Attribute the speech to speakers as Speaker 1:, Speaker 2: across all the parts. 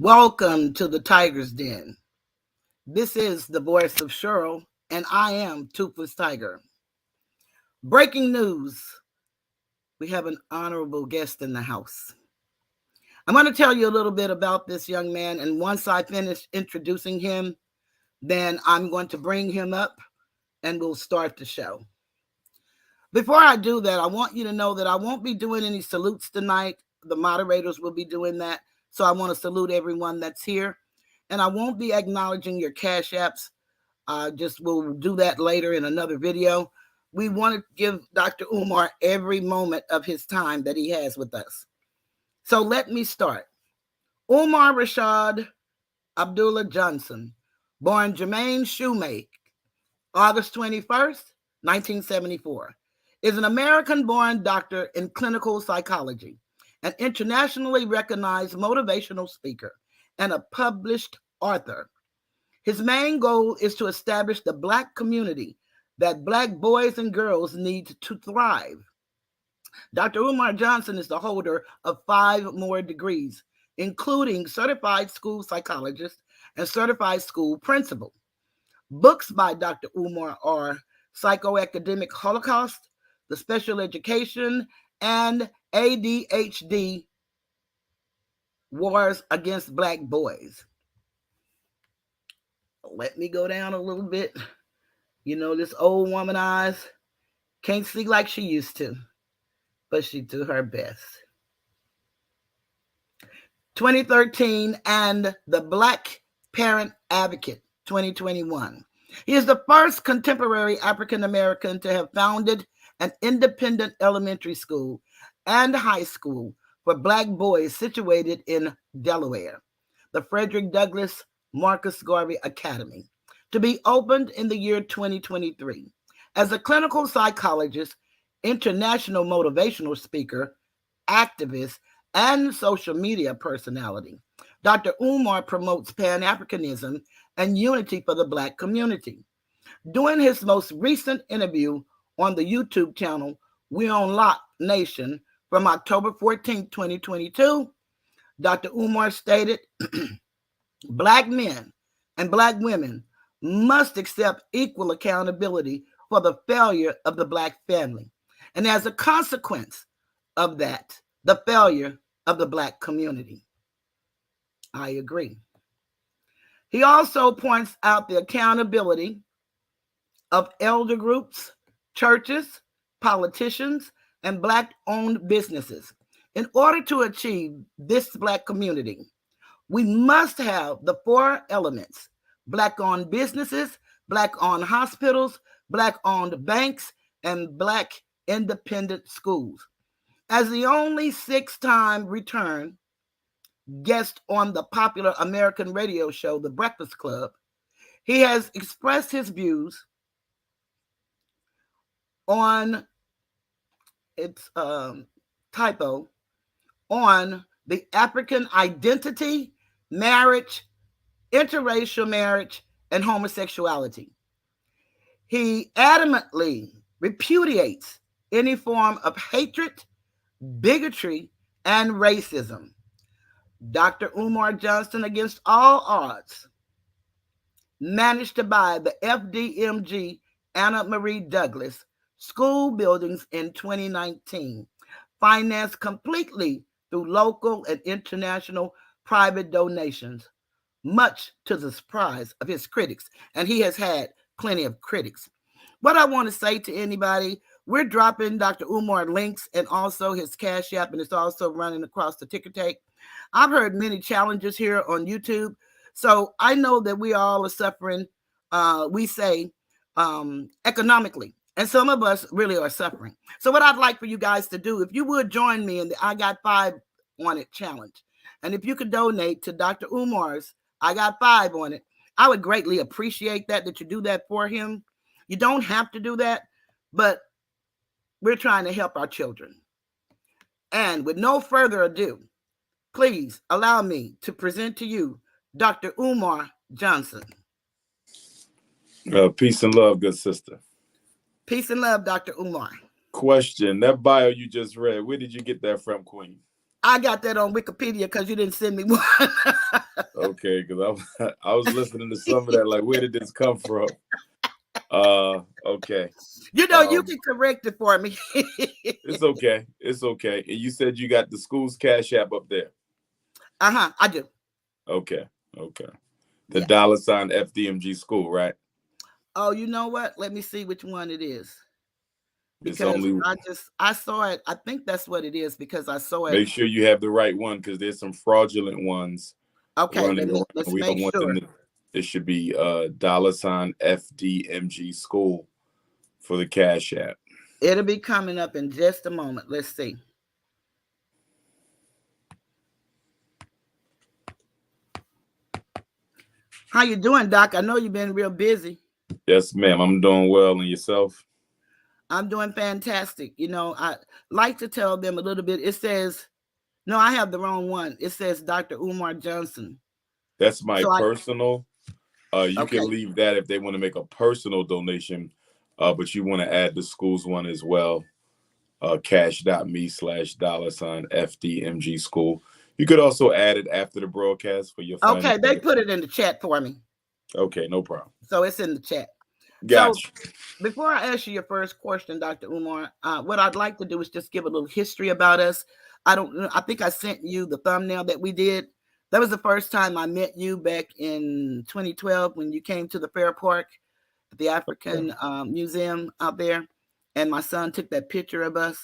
Speaker 1: Welcome to the Tiger's Den. This is the voice of Cheryl, and I am Toothless Tiger. Breaking news. We have an honorable guest in the house. I'm going to tell you a little bit about this young man, and once I finish introducing him, then I'm going to bring him up, and we'll start the show. Before I do that, I want you to know that I won't be doing any salutes tonight. The moderators will be doing that. So I want to salute everyone that's here. And I won't be acknowledging your cash apps. We'll do that later in another video. We want to give Dr. Umar every moment of his time that he has with us. So let me start. Umar Rashad Abdullah Johnson, born Jermaine Shoemake, August 21st, 1974, is an American-born doctor in clinical psychology, an internationally recognized motivational speaker, and a published author. His main goal is to establish the Black community that Black boys and girls need to thrive. Dr. Umar Johnson is the holder of 5 more degrees, including certified school psychologist and certified school principal. Books by Dr. Umar are Psychoacademic Holocaust, The Special Education, and ADHD Wars Against Black Boys. Let me go down a little bit. You know, this old woman eyes can't see like she used to, but she did her best. 2013 and the Black Parent Advocate 2021. He is the first contemporary African American to have founded an independent elementary school and high school for Black boys situated in Delaware, the Frederick Douglass Marcus Garvey Academy, to be opened in the year 2023. As a clinical psychologist, international motivational speaker, activist, and social media personality, Dr. Umar promotes Pan-Africanism and unity for the Black community. During his most recent interview on the YouTube channel, We On Lock Nation, from October 14, 2022, Dr. Umar stated, Black men and Black women must accept equal accountability for the failure of the Black family, and as a consequence of that, the failure of the Black community. I agree. He also points out the accountability of elder groups, churches, politicians, and Black-owned businesses. In order to achieve this Black community, we must have the 4 elements: Black-owned businesses, Black-owned hospitals, Black-owned banks, and Black independent schools. As the only 6-time return guest on the popular American radio show, The Breakfast Club, he has expressed his views on its typo on the African identity, marriage, interracial marriage, and homosexuality. He adamantly repudiates any form of hatred, bigotry, and racism. Dr. Umar Johnson, against all odds, managed to buy the FDMG Anna Marie Douglas school buildings in 2019, financed completely through local and international private donations, much to the surprise of his critics. And he has had plenty of critics. What I want to say to anybody, we're dropping Dr. Umar links and also his Cash App, and it's also running across the ticker tape. I've heard many challenges here on YouTube. So I know that we all are suffering, economically. And some of us really are suffering. So what I'd like for you guys to do, if you would join me in the I Got 5 on It challenge. And if you could donate to Dr. Umar's I Got 5 on It, I would greatly appreciate that you do that for him. You don't have to do that, but we're trying to help our children. And with no further ado, please allow me to present to you Dr. Umar Johnson.
Speaker 2: Peace and love, good sister.
Speaker 1: Peace and love, Dr. Umar.
Speaker 2: Question, that bio you just read, where did you get that from, Queen?
Speaker 1: I got that on Wikipedia because you didn't send me one.
Speaker 2: Okay, because I was listening to some of that. Like, where did this come from? Okay.
Speaker 1: You know, you
Speaker 2: Um,
Speaker 1: can correct it for me.
Speaker 2: it's okay. It's okay. And you said you got the school's Cash App up there.
Speaker 1: I do.
Speaker 2: Okay. Okay. The
Speaker 1: Yeah.
Speaker 2: $ FDMG school, right?
Speaker 1: Oh, you know what? Let me see which one it is.
Speaker 2: It's
Speaker 1: Because
Speaker 2: only
Speaker 1: I saw it. I think that's what it is because I saw it.
Speaker 2: make sure you have the right one because there's some fraudulent ones
Speaker 1: Okay,
Speaker 2: running around.
Speaker 1: let's
Speaker 2: We
Speaker 1: make
Speaker 2: don't want them
Speaker 1: sure.
Speaker 2: to. It should be $FDMG school for the Cash App.
Speaker 1: It'll be coming up in just a moment. Let's see. How you doing, Doc? I know you've been real busy.
Speaker 2: Yes, ma'am. I'm doing well, and yourself?
Speaker 1: I'm doing fantastic. You know, I like to tell them a little bit. It says, no, I have the wrong one. It says Dr. Umar Johnson.
Speaker 2: That's my
Speaker 1: So I,
Speaker 2: personal. You
Speaker 1: okay.
Speaker 2: can leave that if they want to make a personal donation, but you want to add the school's one as well. Cash.me/$ FDMG school. You could also add it after the broadcast for your find
Speaker 1: Okay,
Speaker 2: it
Speaker 1: they
Speaker 2: better.
Speaker 1: put it in the chat for me.
Speaker 2: Okay, no problem.
Speaker 1: So it's in the chat. So
Speaker 2: Gotcha.
Speaker 1: before I ask you your first question, Dr. Umar, what I'd like to do is just give a little history about us. I think I sent you the thumbnail that we did. That was the first time I met you back in 2012 when you came to the Fair Park at the African Museum out there. And my son took that picture of us.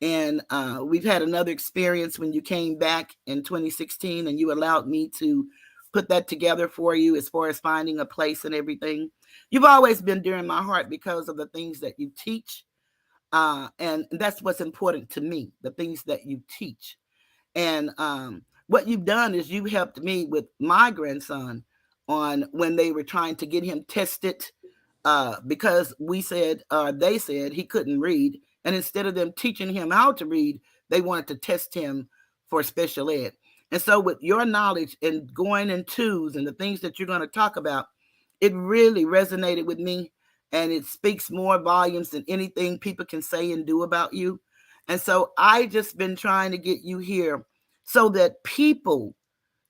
Speaker 1: And we've had another experience when you came back in 2016 and you allowed me to put that together for you as far as finding a place and everything. You've always been dear in my heart because of the things that you teach. And that's what's important to me, the things that you teach. And what you've done is you helped me with my grandson on when they were trying to get him tested because they said he couldn't read. And instead of them teaching him how to read, they wanted to test him for special ed. And so, with your knowledge and going in twos and the things that you're going to talk about, it really resonated with me. And it speaks more volumes than anything people can say and do about you. And so, I just been trying to get you here so that people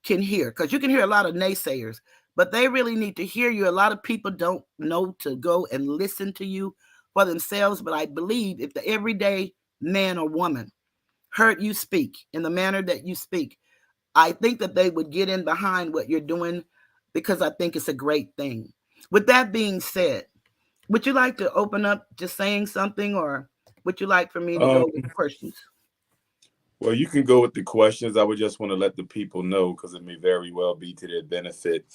Speaker 1: can hear, because you can hear a lot of naysayers, but they really need to hear you. A lot of people don't know to go and listen to you for themselves. But I believe if the everyday man or woman heard you speak in the manner that you speak, I think that they would get in behind what you're doing because I think it's a great thing. With that being said, would you like to open up just saying something, or would you like for me to go
Speaker 2: Um,
Speaker 1: with questions?
Speaker 2: well, you can go with the questions. I would just want to let the people know because it may very well be to their benefit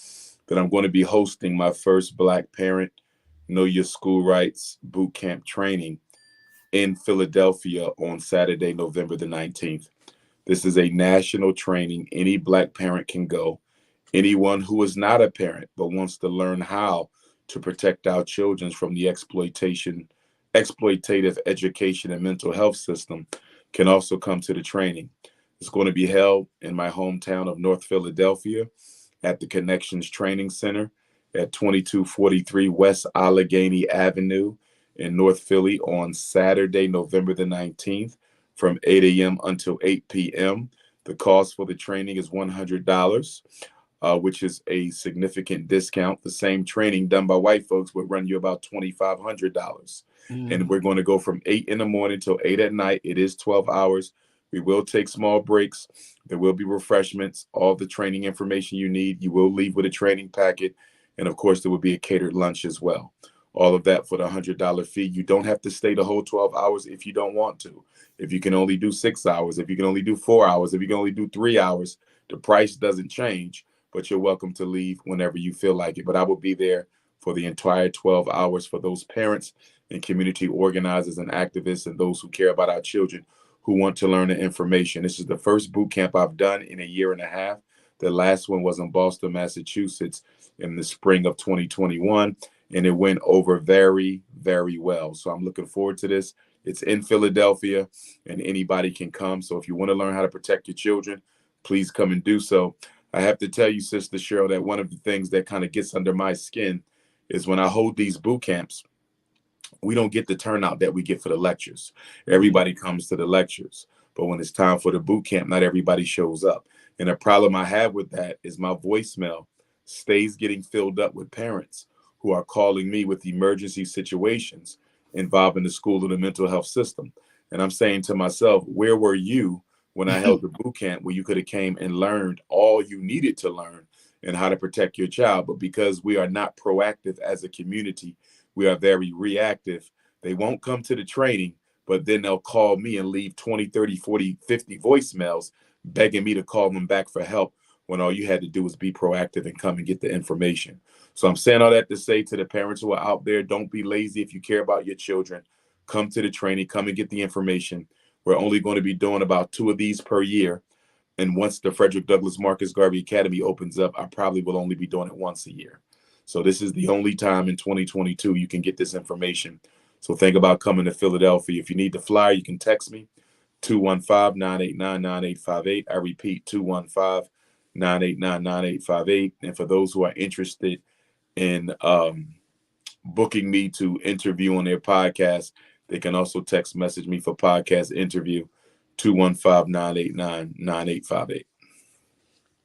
Speaker 2: that I'm going to be hosting my first Black Parent Know Your School Rights Boot Camp training in Philadelphia on Saturday, November the 19th. This is a national training. Any Black parent can go. Anyone who is not a parent but wants to learn how to protect our children from the exploitative education and mental health system can also come to the training. It's going to be held in my hometown of North Philadelphia at the Connections Training Center at 2243 West Allegheny Avenue in North Philly on Saturday, November the 19th from 8 a.m. until 8 p.m. The cost for the training is $100, which is a significant discount. The same training done by white folks would run you about $2,500. And we're going to go from 8 in the morning till 8 at night. It is 12 hours. We will take small breaks. There will be refreshments, all the training information you need. You will leave with a training packet. And of course, there will be a catered lunch as well. All of that for the $100 fee. You don't have to stay the whole 12 hours if you don't want to. If you can only do 6 hours, if you can only do 4 hours, if you can only do 3 hours, the price doesn't change, but you're welcome to leave whenever you feel like it. But I will be there for the entire 12 hours for those parents and community organizers and activists and those who care about our children who want to learn the information. This is the first boot camp I've done in a year and a half. The last one was in Boston, Massachusetts in the spring of 2021, and it went over very, very well. So I'm looking forward to this. It's in Philadelphia, and anybody can come. So if you want to learn how to protect your children, please come and do so. I have to tell you, Sister Cheryl, that one of the things that kind of gets under my skin is when I hold these boot camps, we don't get the turnout that we get for the lectures. Everybody comes to the lectures. But when it's time for the boot camp, not everybody shows up. And the problem I have with that is my voicemail stays getting filled up with parents who are calling me with emergency situations involving the school and the mental health system. And I'm saying to myself, where were you when I held the boot camp where you could have came and learned all you needed to learn and how to protect your child? But because we are not proactive as a community, we are very reactive. They won't come to the training, but then they'll call me and leave 20, 30, 40, 50 voicemails begging me to call them back for help when all you had to do was be proactive and come and get the information. So I'm saying all that to say to the parents who are out there, don't be lazy. If you care about your children, come to the training, come and get the information. We're only going to be doing about 2 of these per year. And once the Frederick Douglass Marcus Garvey Academy opens up, I probably will only be doing it once a year. So this is the only time in 2022 you can get this information. So think about coming to Philadelphia. If you need the flyer, you can text me, 215-989-9858. I repeat, 215-989-9858. And for those who are interested in booking me to interview on their podcast, they can also text message me for podcast interview, 215-989-9858.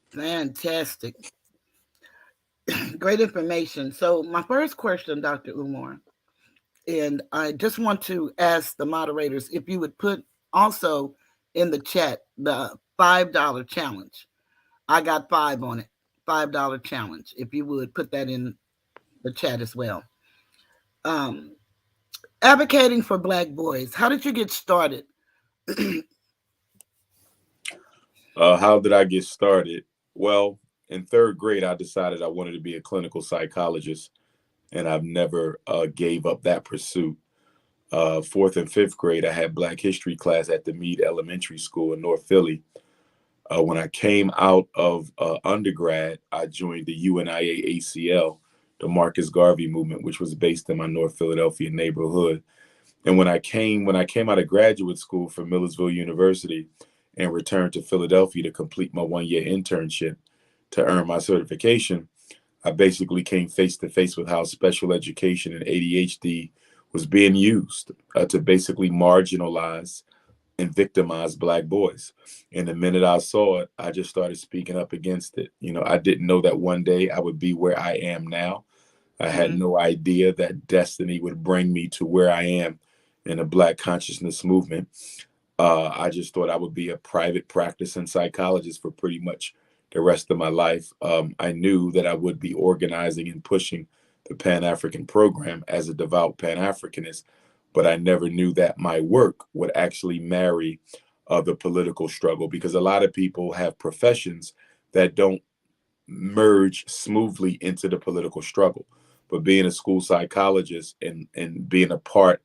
Speaker 1: Fantastic. Great information. So my first question, Dr. Umar, and I just want to ask the moderators if you would put also in the chat the $5 challenge. I got 5 on it. $5 challenge. If you would put that in the chat as well. Advocating for Black boys. How did you get started?
Speaker 2: How did I get started? Well, in 3rd grade, I decided I wanted to be a clinical psychologist, and I've never gave up that pursuit. 4th and 5th grade, I had Black history class at the Meade Elementary School in North Philly. When I came out of undergrad, I joined the UNIA ACL, the Marcus Garvey movement, which was based in my North Philadelphia neighborhood. And when I came out of graduate school from Millersville University and returned to Philadelphia to complete my 1-year internship to earn my certification, I basically came face to face with how special education and ADHD was being used to basically marginalize and victimize Black boys. And the minute I saw it, I just started speaking up against it. You know, I didn't know that one day I would be where I am now. I had no idea that destiny would bring me to where I am in the Black consciousness movement. I just thought I would be a private practicing psychologist for pretty much the rest of my life. I knew that I would be organizing and pushing the Pan-African program as a devout Pan-Africanist, but I never knew that my work would actually marry the political struggle, because a lot of people have professions that don't merge smoothly into the political struggle. But being a school psychologist and being a part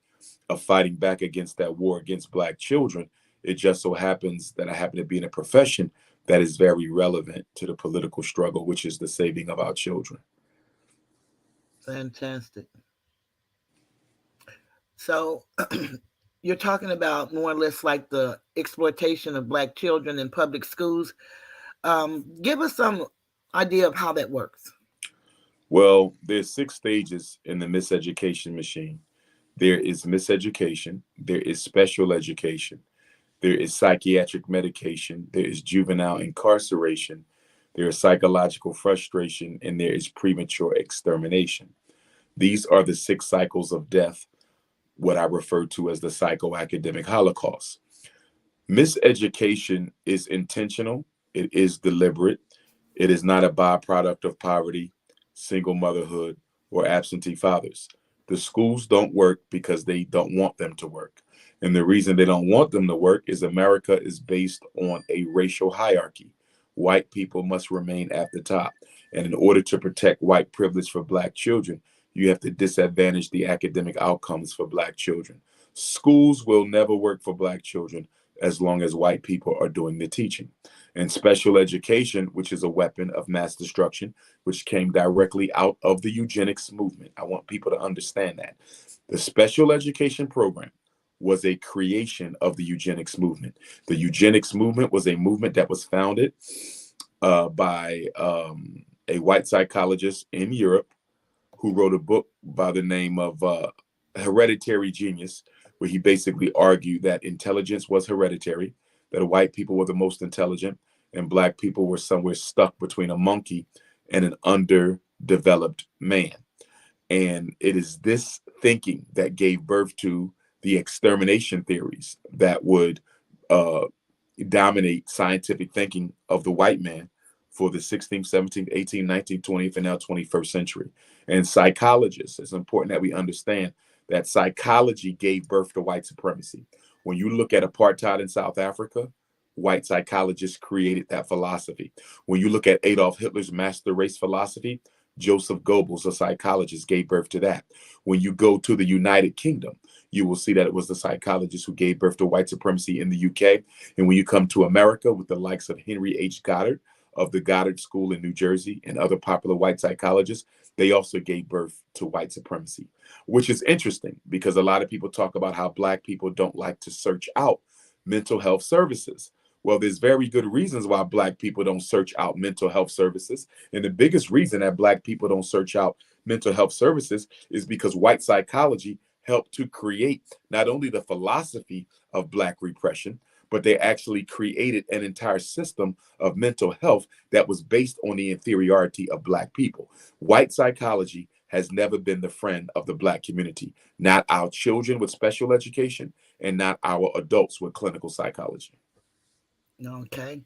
Speaker 2: of fighting back against that war against Black children, it just so happens that I happen to be in a profession that is very relevant to the political struggle, which is the saving of our children.
Speaker 1: Fantastic. So you're talking about more or less like the exploitation of Black children in public schools. Give us some idea of how that works.
Speaker 2: Well, there's 6 stages in the miseducation machine. There is miseducation, there is special education, there is psychiatric medication, there is juvenile incarceration, there is psychological frustration, and there is premature extermination. These are the 6 cycles of death, what I refer to as the psychoacademic Holocaust. Miseducation is intentional, it is deliberate, it is not a byproduct of poverty, single motherhood, or absentee fathers. The schools don't work because they don't want them to work. And the reason they don't want them to work is America is based on a racial hierarchy. White people must remain at the top. And in order to protect white privilege for Black children, you have to disadvantage the academic outcomes for Black children. Schools will never work for Black children as long as white people are doing the teaching. And special education, which is a weapon of mass destruction, which came directly out of the eugenics movement. I want people to understand that. The special education program was a creation of the eugenics movement. The eugenics movement was a movement that was founded by a white psychologist in Europe who wrote a book by the name of Hereditary Genius, where he basically argued that intelligence was hereditary, that white people were the most intelligent and black people were somewhere stuck between a monkey and an underdeveloped man. And it is this thinking that gave birth to the extermination theories that would uh, dominate scientific thinking of the white man for the 16th, 17th, 18th, 19th, 20th, and now 21st century. And psychologists, it's important that we understand that psychology gave birth to white supremacy. When you look at apartheid in South Africa, white psychologists created that philosophy. When you look at Adolf Hitler's master race philosophy, Joseph Goebbels, a psychologist, gave birth to that. When you go to the United Kingdom, you will see that it was the psychologist who gave birth to white supremacy in the UK. And when you come to America with the likes of Henry H. Goddard of the Goddard School in New Jersey and other popular white psychologists, they also gave birth to white supremacy, which is interesting because a lot of people talk about how black people don't like to search out mental health services. Well, there's very good reasons why black people don't search out mental health services. And the biggest reason that black people don't search out mental health services is because white psychology helped to create not only the philosophy of black repression, but they actually created an entire system of mental health that was based on the inferiority of black people. White psychology has never been the friend of the black community, not our children with special education and not our adults with clinical psychology.
Speaker 1: Okay.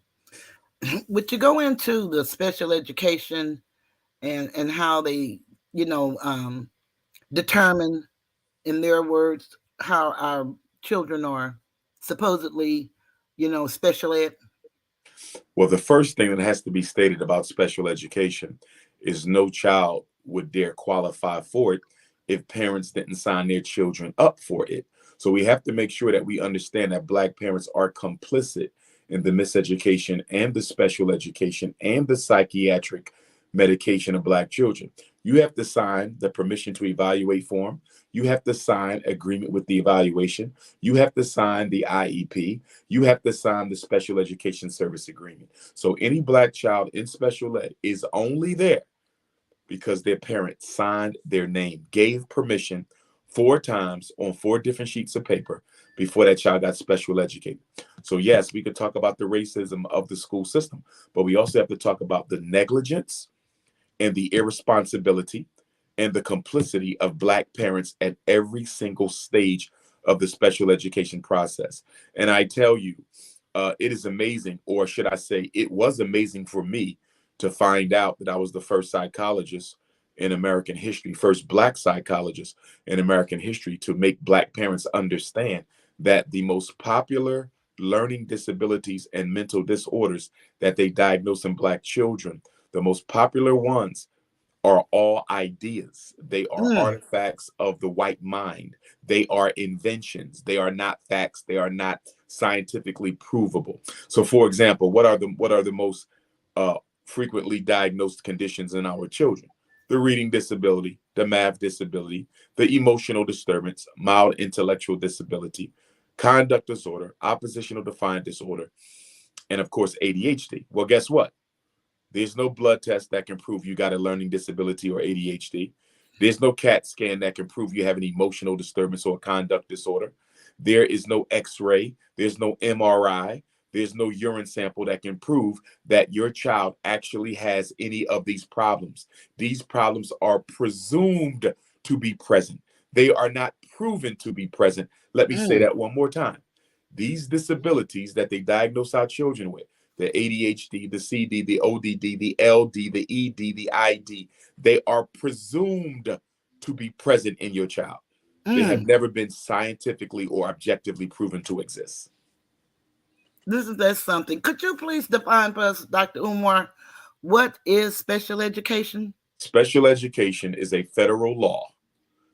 Speaker 1: Would you go into the special education and how they, you know, determine, in their words, how our children are supposedly, special ed?
Speaker 2: Well, the first thing that has to be stated about special education is no child would dare qualify for it if parents didn't sign their children up for it. So we have to make sure that we understand that black parents are complicit in the miseducation and the special education and the psychiatric medication of black children. You have to sign the permission to evaluate form. You have to sign agreement with the evaluation. You have to sign the IEP. You have to sign the special education service agreement. So any black child in special ed is only there because their parents signed their name, gave permission 4 times on 4 different sheets of paper before that child got special educated. So yes, we could talk about the racism of the school system, but we also have to talk about the negligence and the irresponsibility and the complicity of black parents at every single stage of the special education process. And I tell you, it is amazing, or should I say, it was amazing for me to find out that I was the first psychologist in American history, first black psychologist in American history to make black parents understand that the most popular learning disabilities and mental disorders that they diagnose in black children, the most popular ones are all ideas. They are
Speaker 1: Mm,
Speaker 2: artifacts of the white mind. They are inventions. They are not facts. They are not scientifically provable. So, for example, what are the most uh, frequently diagnosed conditions in our children? The reading disability, the math disability, the emotional disturbance, mild intellectual disability, conduct disorder, oppositional defiant disorder, and of course ADHD. Well, guess what? There's no blood test that can prove you got a learning disability or ADHD. There's no CAT scan that can prove you have an emotional disturbance or a conduct disorder. There is no X-ray. There's no MRI. There's no urine sample that can prove that your child actually has any of these problems. These problems are presumed to be present. They are not proven to be present. Let me say
Speaker 1: mm,
Speaker 2: that one more time. These disabilities that they diagnose our children with, the ADHD, the CD, the ODD, the LD, the ED, the ID, they are presumed to be present in your child. They have
Speaker 1: mm.
Speaker 2: never been scientifically or objectively proven to exist.
Speaker 1: That's something. Could you please define for us, Dr. Umar, what is special education?
Speaker 2: Special education is a federal law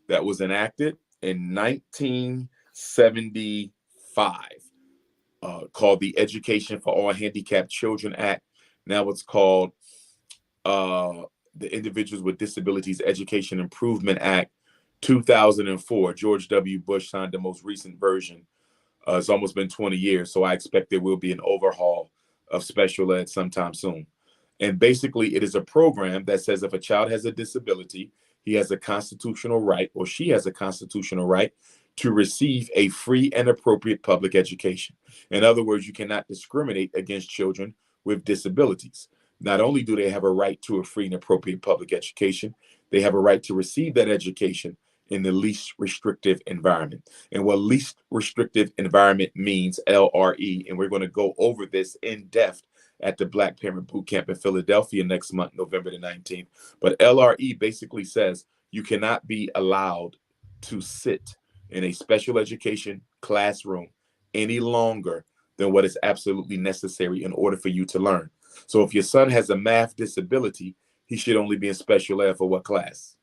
Speaker 2: that was enacted in 1975 called the Education for All Handicapped Children Act. Now it's called uh, the Individuals with Disabilities Education Improvement Act 2004. George W. Bush signed the most recent version. It's almost been 20 years, so I expect there will be an overhaul of special ed sometime soon. And basically, it is a program that says if a child has a disability, he has a constitutional right, or she has a constitutional right to receive a free and appropriate public education. In other words, you cannot discriminate against children with disabilities. Not only do they have a right to a free and appropriate public education, they have a right to receive that education in the least restrictive environment. And what least restrictive environment means, LRE, and we're going to go over this in depth at the Black Parent Boot Camp in Philadelphia next month, November the 19th. But LRE basically says you cannot be allowed to sit in a special education classroom any longer than what is absolutely necessary in order for you to learn. So if your son has a math disability, he should only be in special ed for what class?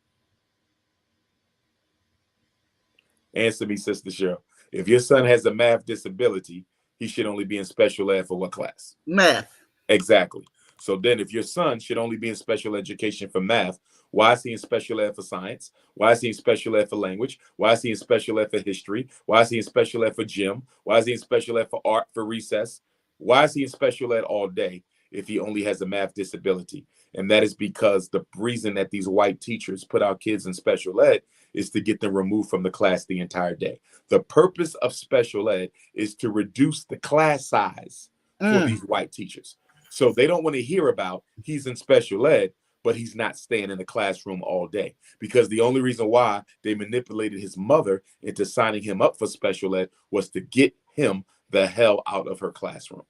Speaker 2: Answer me, Sister Cheryl. If your son has a math disability, he should only be in special ed for what class?
Speaker 1: Math.
Speaker 2: Exactly. So then if your son should only be in special education for math, why is he in special ed for science? Why is he in special ed for language? Why is he in special ed for history? Why is he in special ed for gym? Why is he in special ed for art, for recess? Why is he in special ed all day if he only has a math disability? And that is because the reason that these white teachers put our kids in special ed is to get them removed from the class the entire day. The purpose of special ed is to reduce the class size for these white teachers. So they don't want to hear about he's in special ed, but he's not staying in the classroom all day. Because the only reason why they manipulated his mother into signing him up for special ed was to get him the hell out of her classroom.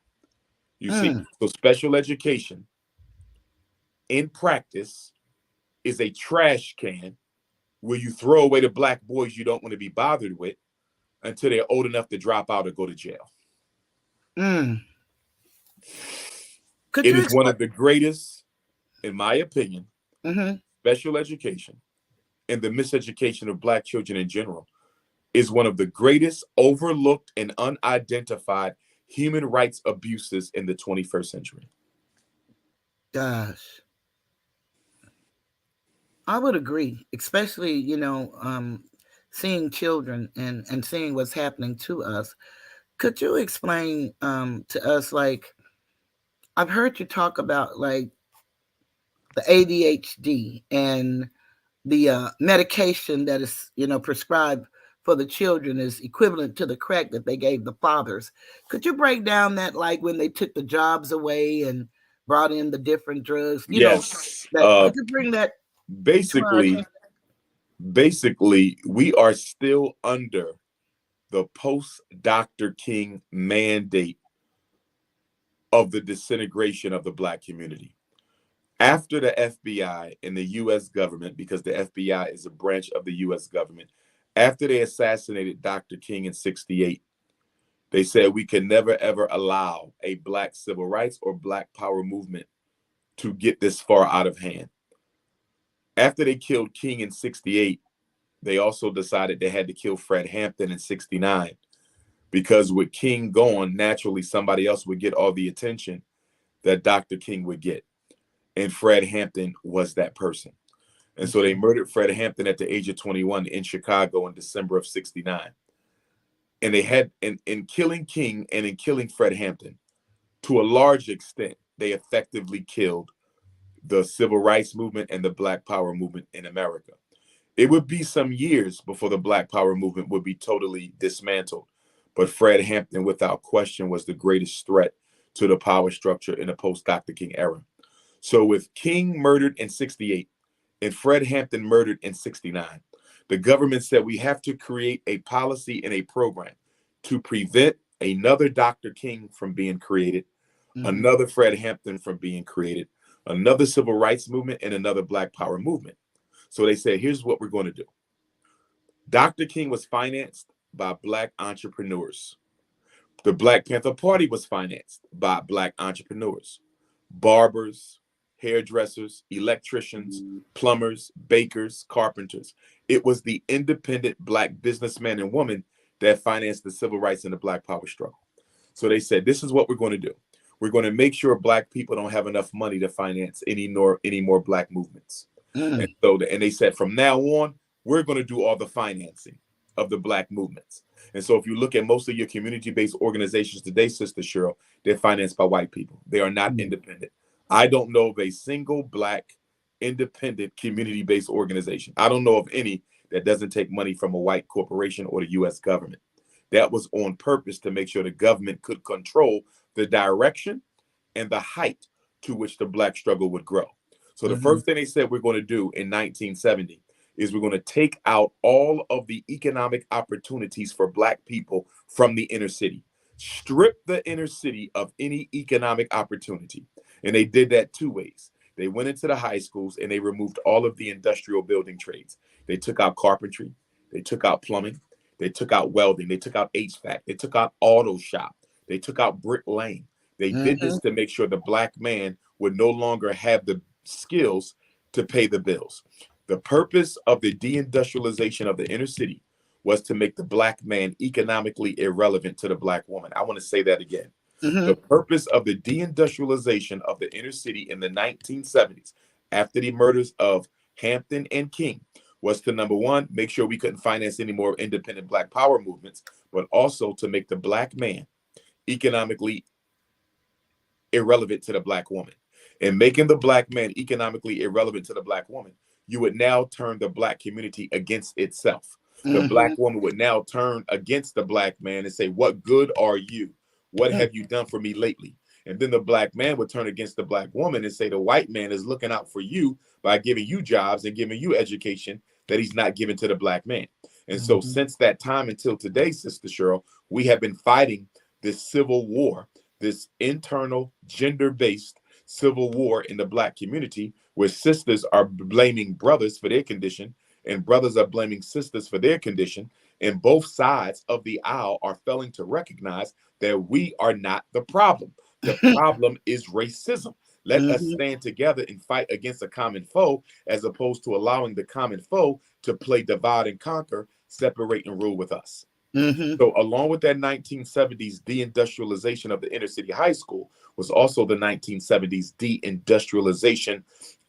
Speaker 2: You see, so special education in practice is a trash can where you throw away the black boys you don't want to be bothered with until they're old enough to drop out or go to jail. It is one of the greatest, in my opinion, special education and the miseducation of black children in general is one of the greatest overlooked and unidentified human rights abuses in the 21st century.
Speaker 1: Gosh. I would agree, especially, seeing children and seeing what's happening to us. Could you explain to us, like, I've heard you talk about, like, the ADHD and the medication that is, prescribed for the children is equivalent to the crack that they gave the fathers. Could you break down that, like, when they took the jobs away and brought in the different drugs?
Speaker 2: Yes.
Speaker 1: Could you bring that?
Speaker 2: Basically, we are still under the post-Dr. King mandate of the disintegration of the black community. After the FBI and the U.S. government, because the FBI is a branch of the U.S. government, after they assassinated Dr. King in 1968, they said we can never, ever allow a black civil rights or black power movement to get this far out of hand. After they killed King in 1968, they also decided they had to kill Fred Hampton in 1969, because with King gone, naturally somebody else would get all the attention that Dr. King would get. And Fred Hampton was that person. And so they murdered Fred Hampton at the age of 21 in Chicago in December of 1969. And they had, in killing King and in killing Fred Hampton, to a large extent, they effectively killed the civil rights movement and the black power movement in America. It would be some years before the black power movement would be totally dismantled. But Fred Hampton, without question, was the greatest threat to the power structure in the post-Dr. King era. So with King murdered in 1968 and Fred Hampton murdered in 1969, the government said we have to create a policy and a program to prevent another Dr. King from being created, another Fred Hampton from being created, another civil rights movement, and another black power movement. So they said, here's what we're going to do. Dr. King was financed by black entrepreneurs. The Black Panther Party was financed by black entrepreneurs, barbers, hairdressers, electricians, plumbers, bakers, carpenters. It was the independent black businessman and woman that financed the civil rights and the black power struggle. So they said, this is what we're going to do. We're going to make sure black people don't have enough money to finance any more black movements. And they said, from now on, we're going to do all the financing of the black movements. And so if you look at most of your community-based organizations today, Sister Cheryl, they're financed by white people. They are not independent. I don't know of a single black independent community-based organization. I don't know of any that doesn't take money from a white corporation or the US government. That was on purpose to make sure the government could control the direction and the height to which the black struggle would grow. So the
Speaker 1: Mm-hmm.
Speaker 2: first thing they said we're going to do in 1970 is we're going to take out all of the economic opportunities for black people from the inner city. Strip the inner city of any economic opportunity. And they did that two ways. They went into the high schools and they removed all of the industrial building trades. They took out carpentry, they took out plumbing, they took out welding, they took out HVAC, they took out auto shop, they took out bricklaying. They did
Speaker 1: Mm-hmm.
Speaker 2: this to make sure the black man would no longer have the skills to pay the bills. The purpose of the deindustrialization of the inner city was to make the black man economically irrelevant to the black woman. I want to say that again.
Speaker 1: Mm-hmm.
Speaker 2: The purpose of the deindustrialization of the inner city in the 1970s, after the murders of Hampton and King, was to, number one, make sure we couldn't finance any more independent black power movements, but also to make the black man economically irrelevant to the black woman. And making the black man economically irrelevant to the black woman, you would now turn the black community against itself. The
Speaker 1: Mm-hmm.
Speaker 2: black woman would now turn against the black man and say, "What good are you? What have you done for me lately?" And then the black man would turn against the black woman and say, "The white man is looking out for you by giving you jobs and giving you education that he's not giving to the black man." And so,
Speaker 1: Mm-hmm.
Speaker 2: since that time until today, Sister Cheryl, we have been fighting this civil war, this internal gender-based civil war in the black community, where sisters are blaming brothers for their condition and brothers are blaming sisters for their condition, and both sides of the aisle are failing to recognize that we are not the problem. The problem is racism. Let us
Speaker 1: Mm-hmm.
Speaker 2: stand together and fight against a common foe, as opposed to allowing the common foe to play divide and conquer, separate and rule with us.
Speaker 1: Mm-hmm.
Speaker 2: So, along with that 1970s deindustrialization of the inner city high school, was also the 1970s deindustrialization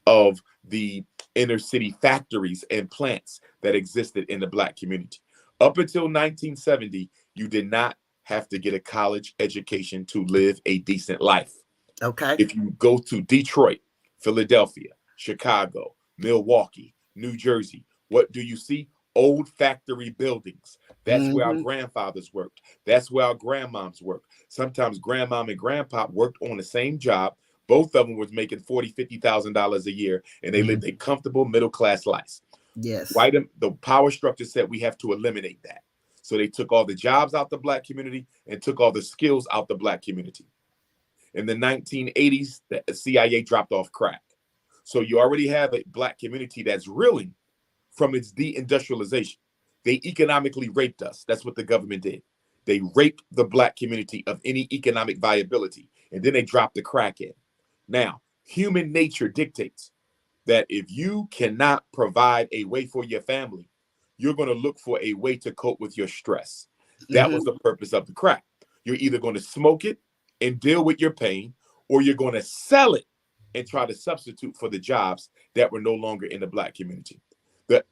Speaker 2: of the inner city factories and plants that existed in the black community. Up until 1970, you did not have to get a college education to live a decent life.
Speaker 1: Okay.
Speaker 2: If you go to Detroit, Philadelphia, Chicago, Milwaukee, New Jersey, what do you see? Old factory buildings. That's where our
Speaker 1: Mm-hmm.
Speaker 2: grandfathers worked. That's where our grandmoms worked. Sometimes grandmom and grandpop worked on the same job. Both of them was making $40,000, $50,000 a year, and they lived a
Speaker 1: Mm-hmm.
Speaker 2: comfortable middle class life.
Speaker 1: Yes.
Speaker 2: White, the power structure said we have to eliminate that. So they took all the jobs out the black community and took all the skills out the black community. In the 1980s, the CIA dropped off crack. So you already have a black community that's reeling from its deindustrialization. They economically raped us. That's what the government did. They raped the black community of any economic viability, and then they dropped the crack in. Now, human nature dictates that if you cannot provide a way for your family, you're going to look for a way to cope with your stress. That was
Speaker 1: Mm-hmm.
Speaker 2: the purpose of the crack. You're either going to smoke it and deal with your pain, or you're going to sell it and try to substitute for the jobs that were no longer in the black community.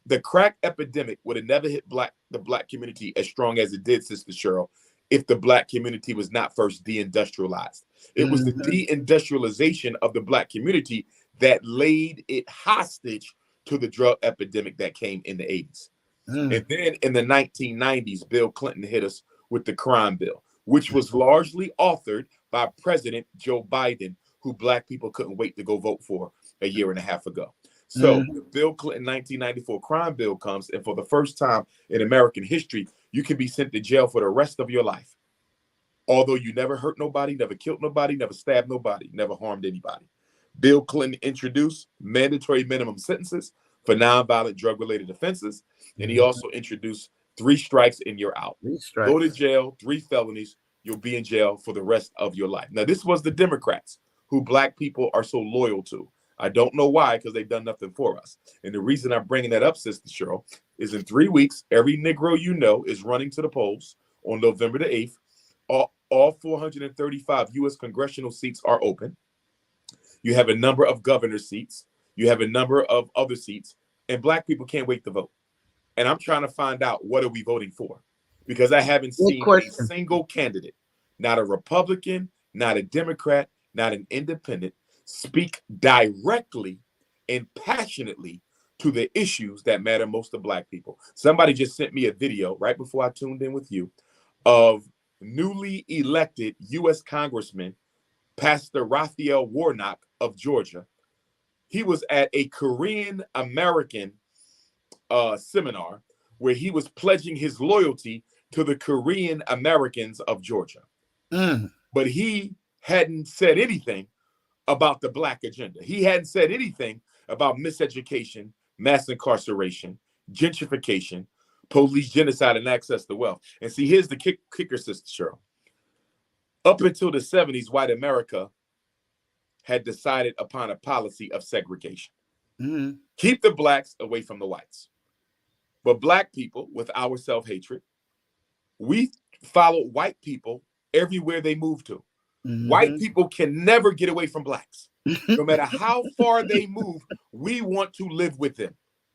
Speaker 2: The crack epidemic would have never hit the black community as strong as it did, Sister Cheryl, if the black community was not first deindustrialized. It was the
Speaker 1: Mm-hmm.
Speaker 2: deindustrialization of the black community that laid it hostage to the drug epidemic that came in the 80s.
Speaker 1: Mm.
Speaker 2: And then in the 1990s, Bill Clinton hit us with the crime bill, which was largely authored by President Joe Biden, who black people couldn't wait to go vote for a year and a half ago. So
Speaker 1: Mm-hmm.
Speaker 2: the Bill Clinton 1994 crime bill comes, and for the first time in American history, you can be sent to jail for the rest of your life. Although you never hurt nobody, never killed nobody, never stabbed nobody, never harmed anybody. Bill Clinton introduced mandatory minimum sentences for nonviolent drug related offenses. And he
Speaker 1: Mm-hmm.
Speaker 2: also introduced 3 strikes and you're out.
Speaker 1: Three
Speaker 2: Go to
Speaker 1: strikes.
Speaker 2: jail, 3 felonies, you'll be in jail for the rest of your life. Now, this was the Democrats who black people are so loyal to. I don't know why, because they've done nothing for us. And the reason I'm bringing that up, Sister Cheryl, is in 3 weeks, every Negro you know is running to the polls on November the 8th. All 435 U.S. congressional seats are open. You have a number of governor seats. You have a number of other seats, and black people can't wait to vote. And I'm trying to find out, what are we voting for? Because I haven't
Speaker 1: Good
Speaker 2: seen a
Speaker 1: question.
Speaker 2: single candidate, not a Republican, not a Democrat, not an independent, speak directly and passionately to the issues that matter most to Black people. Somebody just sent me a video right before I tuned in with you of newly elected U.S. Congressman Pastor Raphael Warnock of Georgia. He was at a Korean American seminar where he was pledging his loyalty to the Korean Americans of Georgia. But he hadn't said anything about the Black agenda. He hadn't said anything about miseducation, mass incarceration, gentrification, police genocide, and access to wealth. And see, here's the kicker, Sister Cheryl. Up until the 70s, white America had decided upon a policy of segregation. Keep the Blacks away from the whites. But Black people, with our self-hatred, we follow white people everywhere they move to. White people can never get away from Blacks. No matter how far they move, we want to live with them.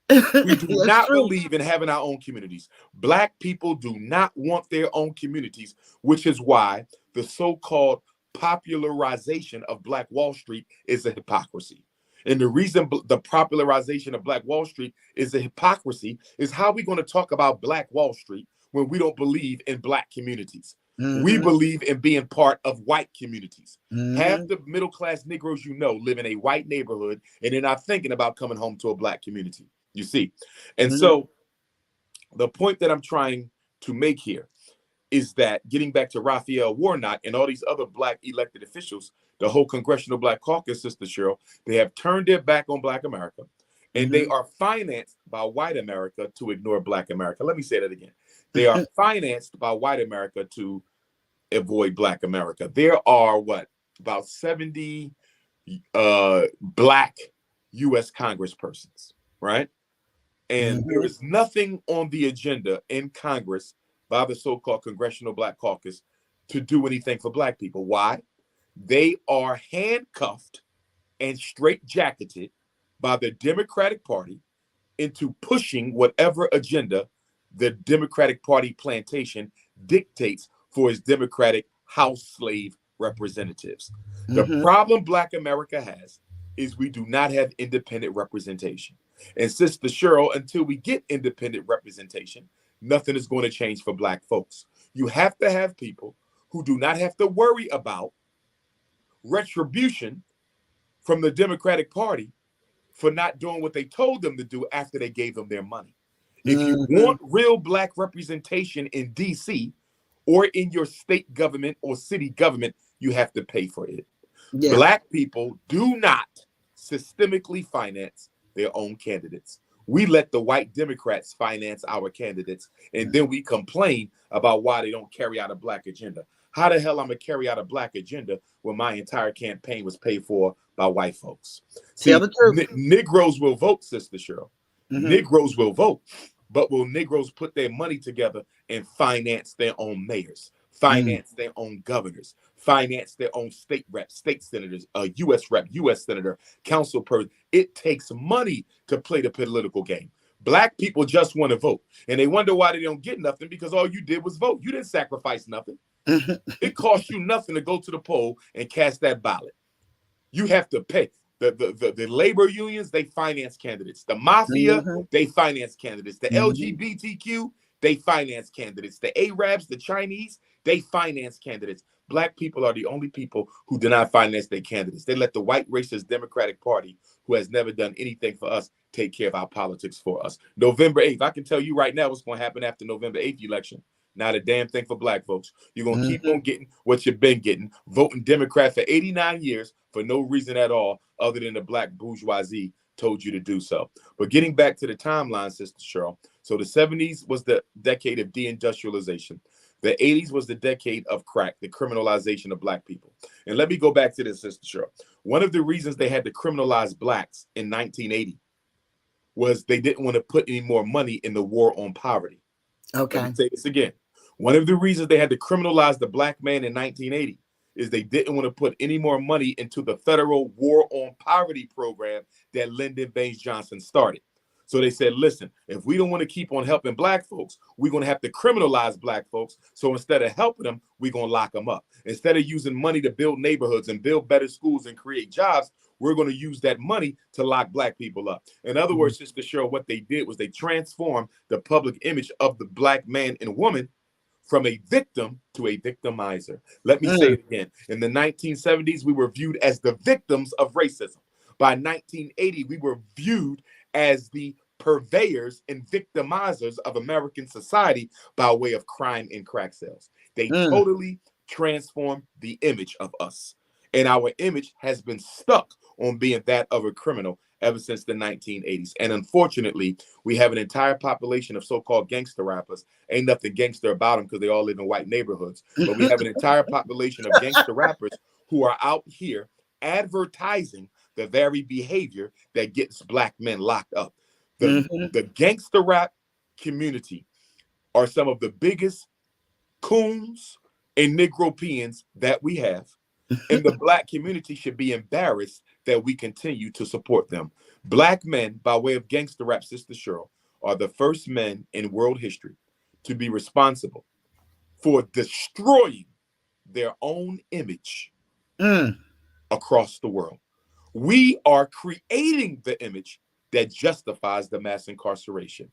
Speaker 2: We do not believe in having our own communities. Black people do not want their own communities, which is why the so-called popularization of Black Wall Street is a hypocrisy. And the reason the popularization of Black Wall Street is a hypocrisy is how we going to talk about Black Wall Street when we don't believe in Black communities. We believe in being part of white communities. Half the middle-class Negroes you know live in a white neighborhood, and they're not thinking about coming home to a Black community, you see. And so the point that I'm trying to make here is that, getting back to Raphael Warnock and all these other Black elected officials, the whole Congressional Black Caucus, Sister Cheryl, they have turned their back on Black America, and they are financed by white America to ignore Black America. Let me say that again. They are financed by white America to avoid Black America. There are, about 70 Black U.S. congresspersons, right? And there is nothing on the agenda in Congress by the so-called Congressional Black Caucus to do anything for Black people. Why? They are handcuffed and straitjacketed by the Democratic Party into pushing whatever agenda the Democratic Party plantation dictates for its Democratic House slave representatives. The problem Black America has is we do not have independent representation. And Sister Cheryl, until we get independent representation, nothing is going to change for Black folks. You have to have people who do not have to worry about retribution from the Democratic Party for not doing what they told them to do after they gave them their money. If you want real Black representation in DC or in your state government or city government, you have to pay for it. Black people do not systemically finance their own candidates. We let the white Democrats finance our candidates, and then we complain about why they don't carry out a Black agenda. How the hell I'm gonna carry out a Black agenda when my entire campaign was paid for by white folks? See, Negroes will vote, Sister Cheryl. Negroes will vote, but will Negroes put their money together and finance their own mayors, finance their own governors, finance their own state reps, state senators, U.S. rep, U.S. senator, council person? It takes money to play the political game. Black people just want to vote, and they wonder why they don't get nothing, because all you did was vote. You didn't sacrifice nothing. It cost you nothing to go to the poll and cast that ballot. You have to pay. The labor unions, they finance candidates. The mafia, they finance candidates. The LGBTQ, they finance candidates. The Arabs, the Chinese, they finance candidates. Black people are the only people who do not finance their candidates. They let the white racist Democratic Party, who has never done anything for us, take care of our politics for us. November 8th, I can tell you right now what's going to happen after November 8th election. Not a damn thing for Black folks. You're going to keep on getting what you've been getting, voting Democrat for 89 years for no reason at all other than the Black bourgeoisie told you to do so. But getting back to the timeline, Sister Cheryl, so the 70s was the decade of deindustrialization. The 80s was the decade of crack, the criminalization of Black people. And let me go back to this, Sister Cheryl. One of the reasons they had to criminalize Blacks in 1980 was they didn't want to put any more money in the war on poverty. Okay. Let me say this again. One of the reasons they had to criminalize the Black man in 1980 is they didn't want to put any more money into the federal war on poverty program that Lyndon Baines Johnson started. So they said, listen, if we don't want to keep on helping Black folks, we're going to have to criminalize Black folks. So instead of helping them, we're going to lock them up. Instead of using money to build neighborhoods and build better schools and create jobs, we're going to use that money to lock black people up. In other words, Sister Cheryl, what they did was they transformed the public image of the black man and woman from a victim to a victimizer. Let me say it again. In the 1970s, we were viewed as the victims of racism. By 1980, we were viewed as the purveyors and victimizers of American society by way of crime and crack sales. They totally transformed the image of us. And our image has been stuck on being that of a criminal ever since the 1980s. And unfortunately, we have an entire population of so-called gangster rappers. Ain't nothing gangster about them because they all live in white neighborhoods. But we have an entire population of gangster rappers who are out here advertising the very behavior that gets black men locked up. The gangster rap community are some of the biggest coons and Negropeans that we have. And the black community should be embarrassed that we continue to support them. Black men, by way of gangster rap, Sister Cheryl, are the first men in world history to be responsible for destroying their own image across the world. We are creating the image that justifies the mass incarceration.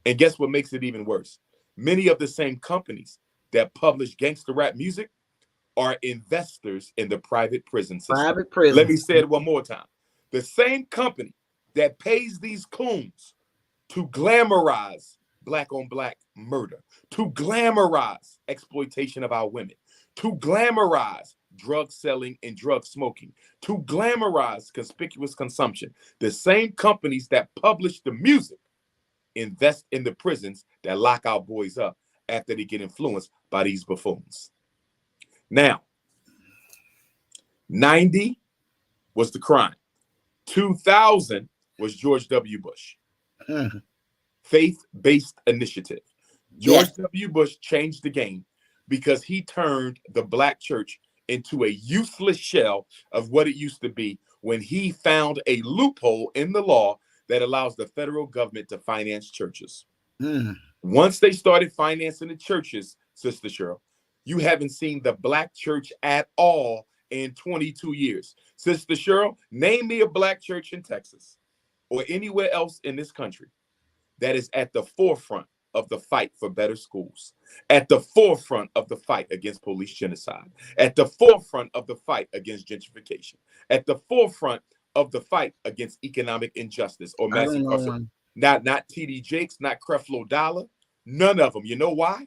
Speaker 2: And guess what makes it even worse? Many of the same companies that publish gangster rap music are investors in the private prison system.
Speaker 1: Private prison.
Speaker 2: Let me say it one more time. The same company that pays these coons to glamorize black on black murder, to glamorize exploitation of our women, to glamorize drug selling and drug smoking, to glamorize conspicuous consumption. The same companies that publish the music invest in the prisons that lock our boys up after they get influenced by these buffoons. Now, 90 was the crime. 2000 was George W. Bush. Faith-based initiative. George W. Bush changed the game because he turned the black church into a useless shell of what it used to be when he found a loophole in the law that allows the federal government to finance churches. Once they started financing the churches, Sister Cheryl, you haven't seen the black church at all in 22 years. Sister Cheryl, name me a black church in Texas or anywhere else in this country that is at the forefront of the fight for better schools, at the forefront of the fight against police genocide, at the forefront of the fight against gentrification, at the forefront of the fight against economic injustice or mass incarceration. Not T.D. Jakes, not Creflo Dollar, none of them. You know why?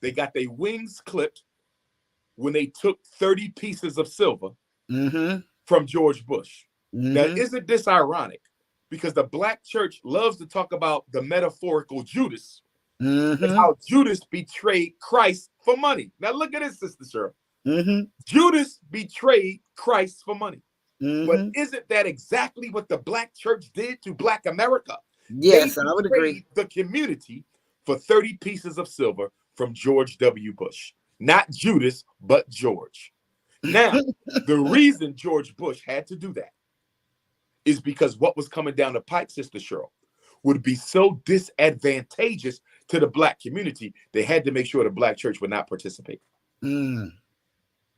Speaker 2: They got their wings clipped when they took 30 pieces of silver from George Bush. Now, isn't this ironic? Because the black church loves to talk about the metaphorical Judas. And how Judas betrayed Christ for money. Now, look at this, Sister Cheryl. Judas betrayed Christ for money. But isn't that exactly what the black church did to black America?
Speaker 1: Yes, I would agree.
Speaker 2: The community for 30 pieces of silver from George W. Bush. Not Judas, but George. Now, the reason George Bush had to do that is because what was coming down the pipe, Sister Cheryl, would be so disadvantageous to the black community, they had to make sure the black church would not participate. And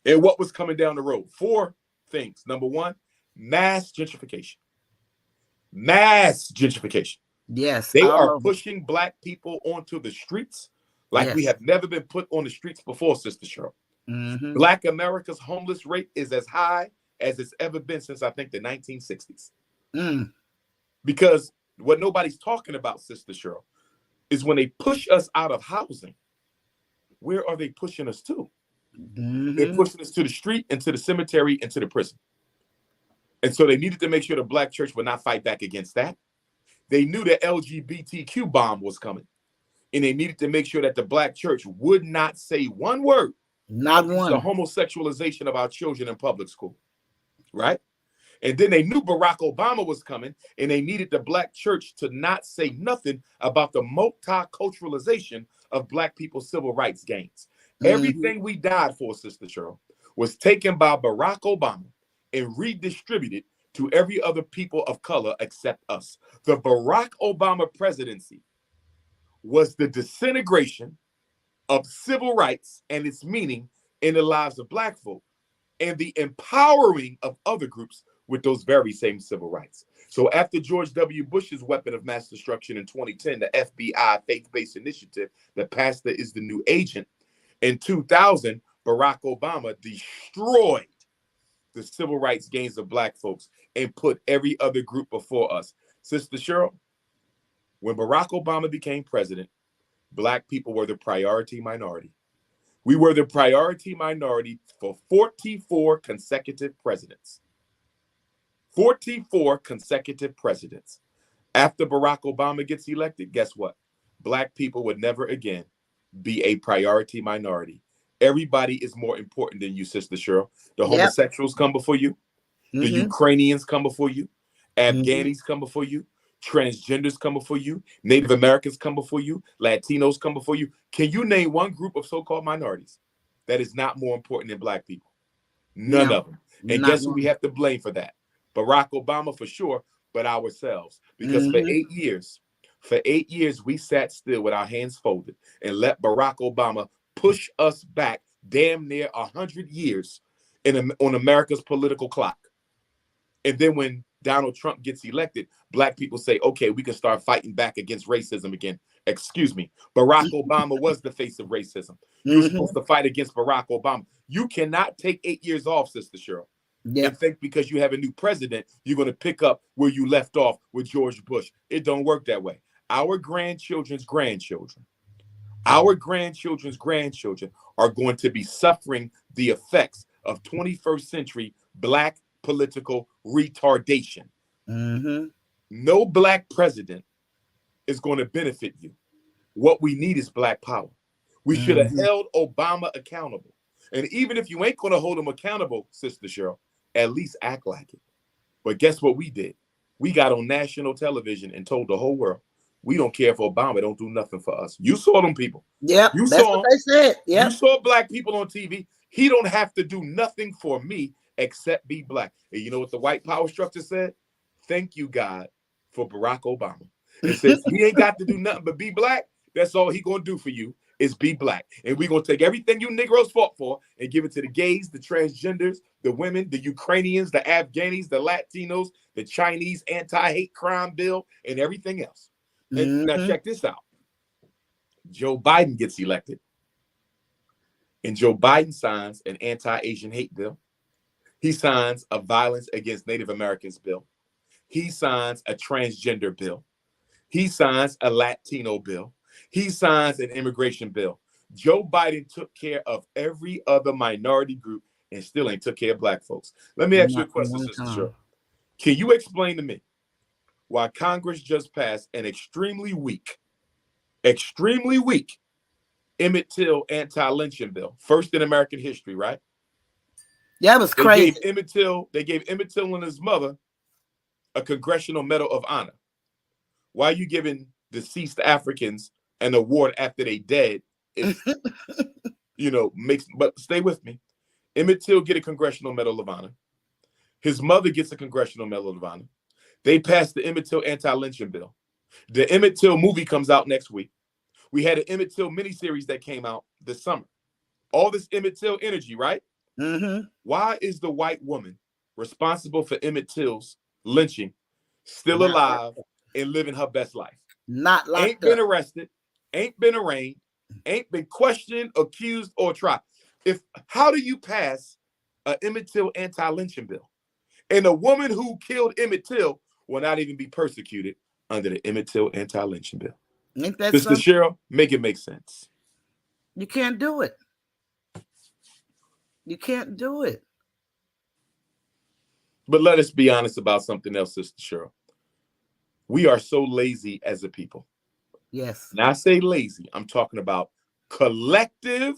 Speaker 2: what was coming down the road? 4 things. Number 1, mass gentrification. Mass gentrification.
Speaker 1: Yes.
Speaker 2: They are pushing black people onto the streets like we have never been put on the streets before, Sister Cheryl. Black America's homeless rate is as high as it's ever been since, I think, the 1960s. Because what nobody's talking about, Sister Cheryl, is when they push us out of housing, where are they pushing us to? They're pushing us to the street and to the cemetery and to the prison. And so they needed to make sure the black church would not fight back against that. They knew the LGBTQ bomb was coming. And they needed to make sure that the black church would not say one word.
Speaker 1: Not one.
Speaker 2: The homosexualization of our children in public school. Right? And then they knew Barack Obama was coming, and they needed the black church to not say nothing about the multiculturalization of black people's civil rights gains. Everything we died for, Sister Cheryl, was taken by Barack Obama and redistributed to every other people of color except us. The Barack Obama presidency was the disintegration of civil rights and its meaning in the lives of black folk, and the empowering of other groups with those very same civil rights. So after George W. Bush's weapon of mass destruction in 2010, the FBI faith-based initiative, the pastor is the new agent, in 2000, Barack Obama destroyed the civil rights gains of Black folks and put every other group before us. Sister Cheryl, when Barack Obama became president, Black people were the priority minority. We were the priority minority for 44 consecutive presidents. 44 consecutive presidents. After Barack Obama gets elected, guess what? Black people would never again be a priority minority. Everybody is more important than you, Sister Cheryl. The homosexuals come before you. The Ukrainians come before you. Afghanis come before you. Transgenders come before you. Native Americans come before you. Latinos come before you. Can you name one group of so-called minorities that is not more important than Black people? None of them. And guess who we have to blame for that? Barack Obama for sure, but ourselves. Because for 8 years, we sat still with our hands folded and let Barack Obama push us back damn near 100 years on America's political clock. And then when Donald Trump gets elected, Black people say, okay, we can start fighting back against racism again. Excuse me. Barack Obama was the face of racism. You're supposed to fight against Barack Obama. You cannot take 8 years off, Sister Cheryl, and think because you have a new president, you're going to pick up where you left off with George Bush. It don't work that way. Our grandchildren's grandchildren are going to be suffering the effects of 21st century Black political retardation. No Black president is going to benefit you. What we need is Black power. We should have held Obama accountable. And even if you ain't going to hold him accountable, Sister Cheryl, at least act like it. But guess what we did? We got on national television and told the whole world, we don't care if Obama don't do nothing for us. You saw them people.
Speaker 1: You saw what they said.
Speaker 2: You saw Black people on TV. He don't have to do nothing for me except be Black. And you know what the white power structure said? Thank you, God, for Barack Obama. It says he ain't got to do nothing but be Black. That's all he gonna do for you is be Black. And we're gonna take everything you Negroes fought for and give it to the gays, the transgenders, the women, the Ukrainians, the Afghanis, the Latinos, the Chinese anti-hate crime bill, and everything else. And now check this out. Joe Biden gets elected. And Joe Biden signs an anti-Asian hate bill. He signs a violence against Native Americans bill. He signs a transgender bill. He signs a Latino bill. He signs an immigration bill. Joe Biden took care of every other minority group and still ain't took care of Black folks. Let me ask you a question, Sister Cheryl. Can you explain to me why Congress just passed an extremely weak Emmett Till anti-lynching bill, first in American history, right?
Speaker 1: That was crazy.
Speaker 2: They gave Emmett Till and his mother a Congressional Medal of Honor. Why are you giving deceased Africans an award after they dead? If, but stay with me. Emmett Till get a Congressional Medal of Honor. His mother gets a Congressional Medal of Honor. They passed the Emmett Till anti-lynching bill. The Emmett Till movie comes out next week. We had an Emmett Till miniseries that came out this summer. All this Emmett Till energy, right? Why is the white woman responsible for Emmett Till's lynching still alive and living her best life?
Speaker 1: Not locked
Speaker 2: ain't been arrested, ain't been arraigned, ain't been questioned, accused, or tried. How do you pass an Emmett Till anti-lynching bill? And a woman who killed Emmett Till will not even be persecuted under the Emmett Till anti-lynching bill.
Speaker 1: Ain't that
Speaker 2: Mr. Cheryl, make it make sense.
Speaker 1: You can't do it. You can't do it.
Speaker 2: But let us be honest about something else, Sister Cheryl. We are so lazy as a people.
Speaker 1: Yes.
Speaker 2: Now I say lazy, I'm talking about collective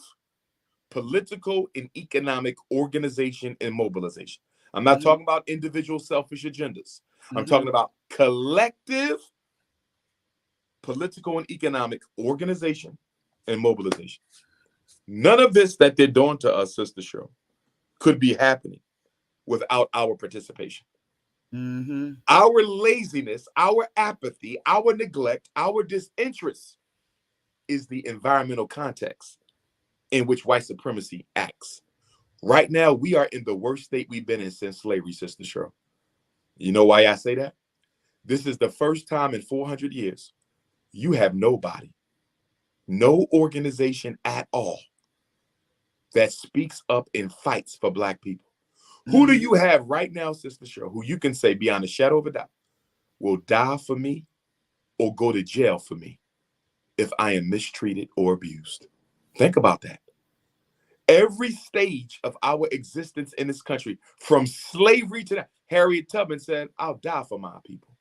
Speaker 2: political and economic organization and mobilization. I'm not talking about individual selfish agendas. I'm talking about collective political and economic organization and mobilization. None of this that they're doing to us, Sister Cheryl, could be happening without our participation. Our laziness, our apathy, our neglect, our disinterest is the environmental context in which white supremacy acts. Right now, we are in the worst state we've been in since slavery, Sister Cheryl. You know why I say that? This is the first time in 400 years you have nobody, no organization at all that speaks up and fights for Black people. Who do you have right now, Sister Cheryl, who you can say beyond a shadow of a doubt will die for me or go to jail for me if I am mistreated or abused? Think about that. Every stage of our existence in this country, from slavery to that, Harriet Tubman said, I'll die for my people.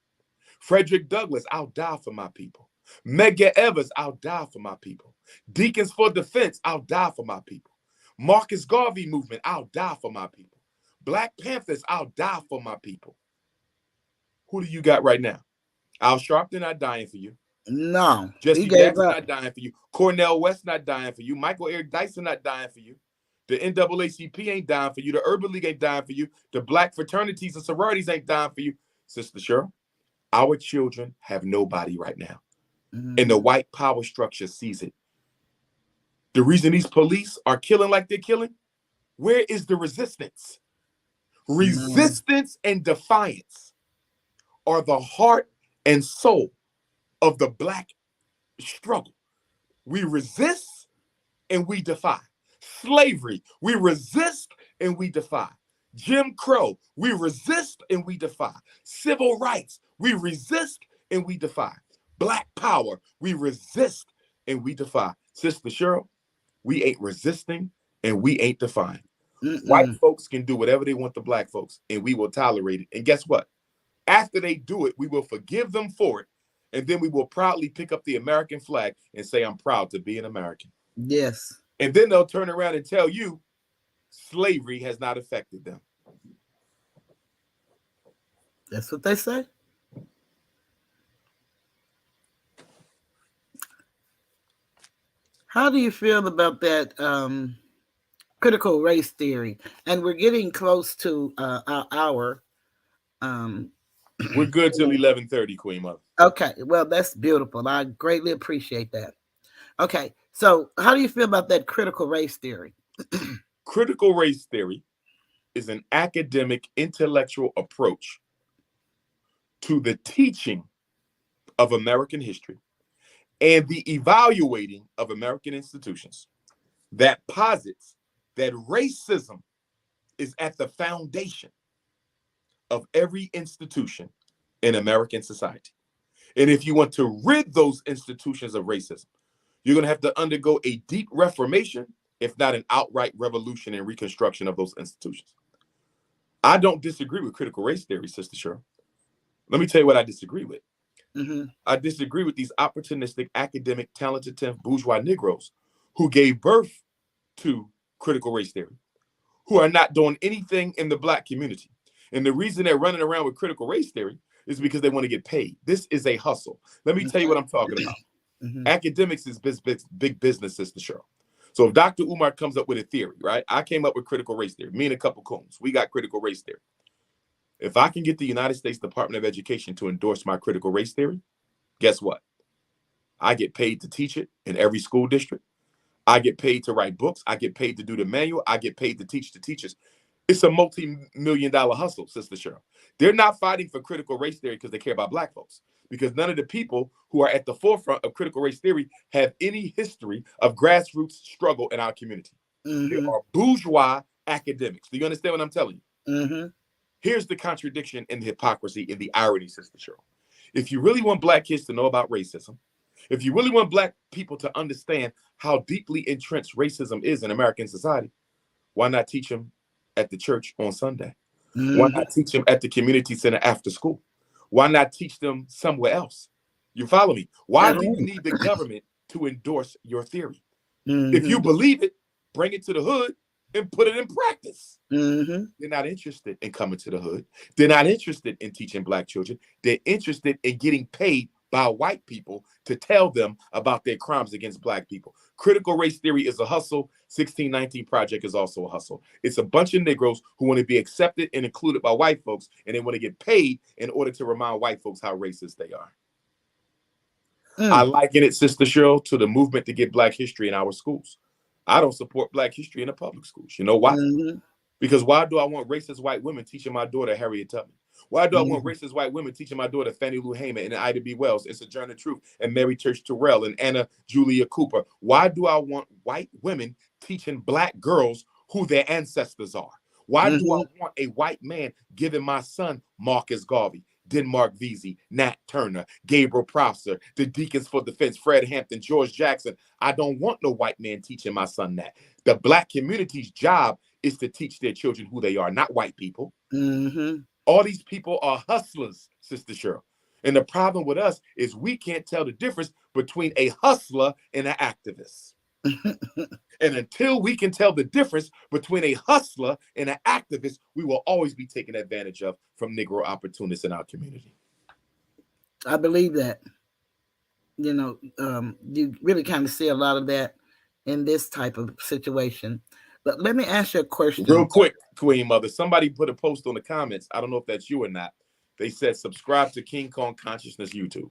Speaker 2: Frederick Douglass, I'll die for my people. Medgar Evers, I'll die for my people. Deacons for Defense, I'll die for my people. Marcus Garvey movement, I'll die for my people. Black Panthers, I'll die for my people. Who do you got right now? Al Sharpton not dying for you.
Speaker 1: No.
Speaker 2: Jesse Jackson not dying for you. Cornel West not dying for you. Michael Eric Dyson not dying for you. The NAACP ain't dying for you. The Urban League ain't dying for you. The Black fraternities and sororities ain't dying for you. Sister Cheryl, our children have nobody right now. And the white power structure sees it. The reason these police are killing like they're killing, where is the resistance? Resistance and defiance are the heart and soul of the Black struggle. We resist and we defy. Slavery, we resist and we defy. Jim Crow, we resist and we defy. Civil rights, we resist and we defy. Black power, we resist and we defy. Sister Cheryl, we ain't resisting and we ain't defying. White folks can do whatever they want to Black folks, and we will tolerate it. And guess what? After they do it, we will forgive them for it, and then we will proudly pick up the American flag and say, I'm proud to be an American.
Speaker 1: Yes. And
Speaker 2: then they'll turn around and tell you slavery has not affected them.
Speaker 1: That's what they say. How do you feel about that critical race theory? And we're getting close to our hour.
Speaker 2: We're good till 11:30, Queen Mother.
Speaker 1: Okay, well, that's beautiful. I greatly appreciate that. Okay, so how do you feel about that critical race theory?
Speaker 2: Critical race theory is an academic, intellectual approach to the teaching of American history and the evaluating of American institutions that posits that racism is at the foundation of every institution in American society. And if you want to rid those institutions of racism, you're going to have to undergo a deep reformation, if not an outright revolution and reconstruction of those institutions. I don't disagree with critical race theory, Sister Cheryl. Let me tell you what I disagree with. I disagree with these opportunistic, academic, talented, bourgeois Negroes who gave birth to critical race theory, who are not doing anything in the Black community. And the reason they're running around with critical race theory is because they want to get paid. This is a hustle. Let me tell you what I'm talking about. Academics is big business, Sister Cheryl. So if Dr. Umar comes up with a theory, right? I came up with critical race theory. Me and a couple coons, we got critical race theory. If I can get the United States Department of Education to endorse my critical race theory, guess what? I get paid to teach it in every school district. I get paid to write books. I get paid to do the manual. I get paid to teach the teachers. It's a multi-million-dollar hustle, Sister Cheryl. They're not fighting for critical race theory because they care about Black folks, because none of the people who are at the forefront of critical race theory have any history of grassroots struggle in our community. They are bourgeois academics. Do you understand what I'm telling you? Here's the contradiction and the hypocrisy and the irony, Sister Cheryl. If you really want Black kids to know about racism, if you really want Black people to understand how deeply entrenched racism is in American society, why not teach them at the church on Sunday? Why not teach them at the community center after school? Why not teach them somewhere else? You follow me? Why do you need the government to endorse your theory? If you believe it, bring it to the hood and put it in practice. They're not interested in coming to the hood. They're not interested in teaching Black children. They're interested in getting paid by white people to tell them about their crimes against Black people. Critical race theory is a hustle. 1619 Project is also a hustle. It's a bunch of Negroes who want to be accepted and included by white folks, and they want to get paid in order to remind white folks how racist they are. I liken it, Sister Cheryl, to the movement to get Black history in our schools. I don't support Black history in the public schools. You know why? Because why do I want racist white women teaching my daughter Harriet Tubman? Why do I want
Speaker 1: Mhm.
Speaker 2: racist white women teaching my daughter Fannie Lou Hamer and Ida B. Wells and Sojourner Truth and Mary Church Terrell and Anna Julia Cooper? Why do I want white women teaching black girls who their ancestors are? Why do I
Speaker 1: Mhm.
Speaker 2: want a white man giving my son Marcus Garvey, Denmark Vesey, Nat Turner, Gabriel Prosser, the Deacons for Defense, Fred Hampton, George Jackson? I don't want no white man teaching my son that. The black community's job is to teach their children who they are, not white people.
Speaker 1: Mhm.
Speaker 2: All these people are hustlers, Sister Cheryl. And the problem with us is we can't tell the difference between a hustler and an activist. And until we can tell the difference between a hustler and an activist, we will always be taken advantage of from Negro opportunists in our community.
Speaker 1: I believe that. You really kind of see a lot of that in this type of situation. But let me ask you a
Speaker 2: Real
Speaker 1: question.
Speaker 2: quick, Queen Mother, somebody put a post on the comments. I don't know if that's you or not. They said, subscribe to King Kong Consciousness YouTube.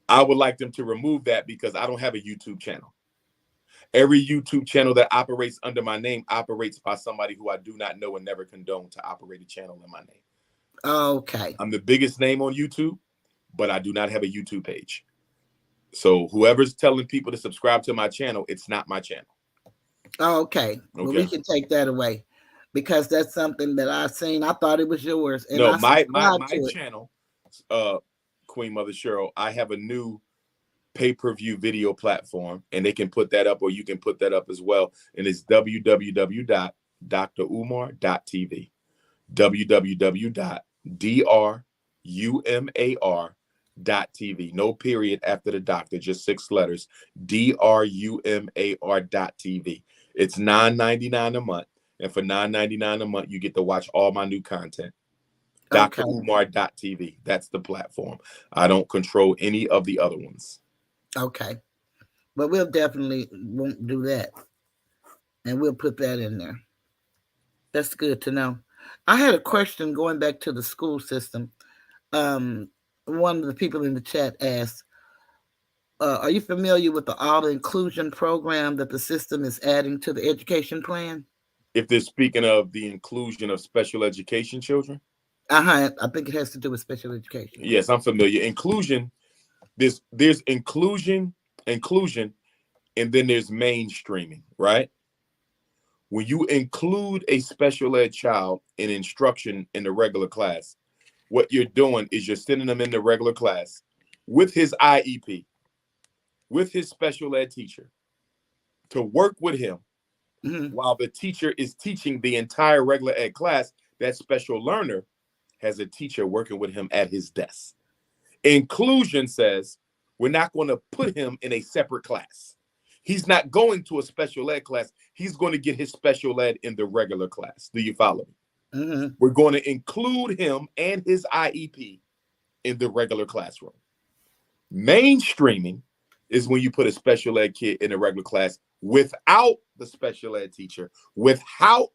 Speaker 2: I would like them to remove that because I don't have a YouTube channel. Every YouTube channel that operates under my name operates by somebody who I do not know and never condone to operate a channel in my name.
Speaker 1: Okay.
Speaker 2: I'm the biggest name on YouTube, but I do not have a YouTube page. So whoever's telling people to subscribe to my channel, it's not my channel.
Speaker 1: Okay. Well, we
Speaker 2: Okay.
Speaker 1: can take that away because that's something that I've seen. I thought it was yours, and
Speaker 2: No,
Speaker 1: I
Speaker 2: my
Speaker 1: subscribed to it.
Speaker 2: channel, Queen Mother Cheryl, I have a new pay-per-view video platform, and they can put that up, or you can put that up as well. And it's www.drumar.tv. www.drumar.tv. No period after the doctor, just 6 letters. drumar.tv. It's $9.99 a month. And for $9.99 a month, you get to watch all my new content.
Speaker 1: Okay.
Speaker 2: drumar.tv. That's the platform. I don't control any of the other ones.
Speaker 1: Okay. But we'll definitely won't do that. And we'll put that in there. That's good to know. I had a question going back to the school system. Um, One of the people in the chat asked, are you familiar with the auto inclusion program that the system is adding to the education plan?
Speaker 2: If they're speaking of the inclusion of special education children?
Speaker 1: I think it has to do with special education.
Speaker 2: Yes, I'm familiar. Inclusion, there's inclusion, and then there's mainstreaming, right? When you include a special ed child in instruction in the regular class, what you're doing is you're sending them in the regular class with his IEP, with his special ed teacher, to work with him while the teacher is teaching the entire regular ed class. That special learner has a teacher working with him at his desk. Inclusion says we're not going to put him in a separate class. He's not going to a special ed class. He's going to get his special ed in the regular class. Do you follow me? We're going to include him and his IEP in the regular classroom. Mainstreaming is when you put a special ed kid in a regular class without the special ed teacher, without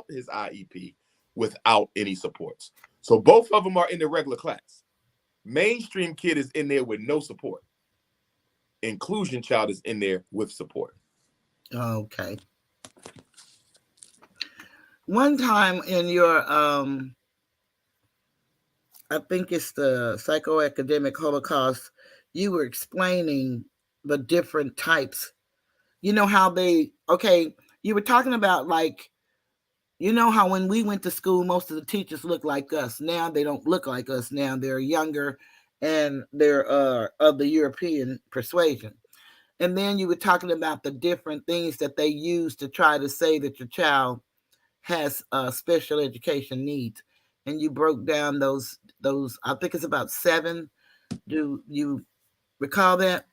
Speaker 2: his IEP, without any supports. So both of them are in the regular class. Mainstream kid is in there with no support. Inclusion child is in there with support.
Speaker 1: Okay. One time in your I think it's the psychoacademic Holocaust, you were explaining the different types. You know how you were talking about, like, you know how when we went to school, most of the teachers looked like us. Now they don't look like us. Now they're younger and they're of the European persuasion. And then you were talking about the different things that they use to try to say that your child has special education needs. And you broke down those, I think it's about 7. Do you recall that?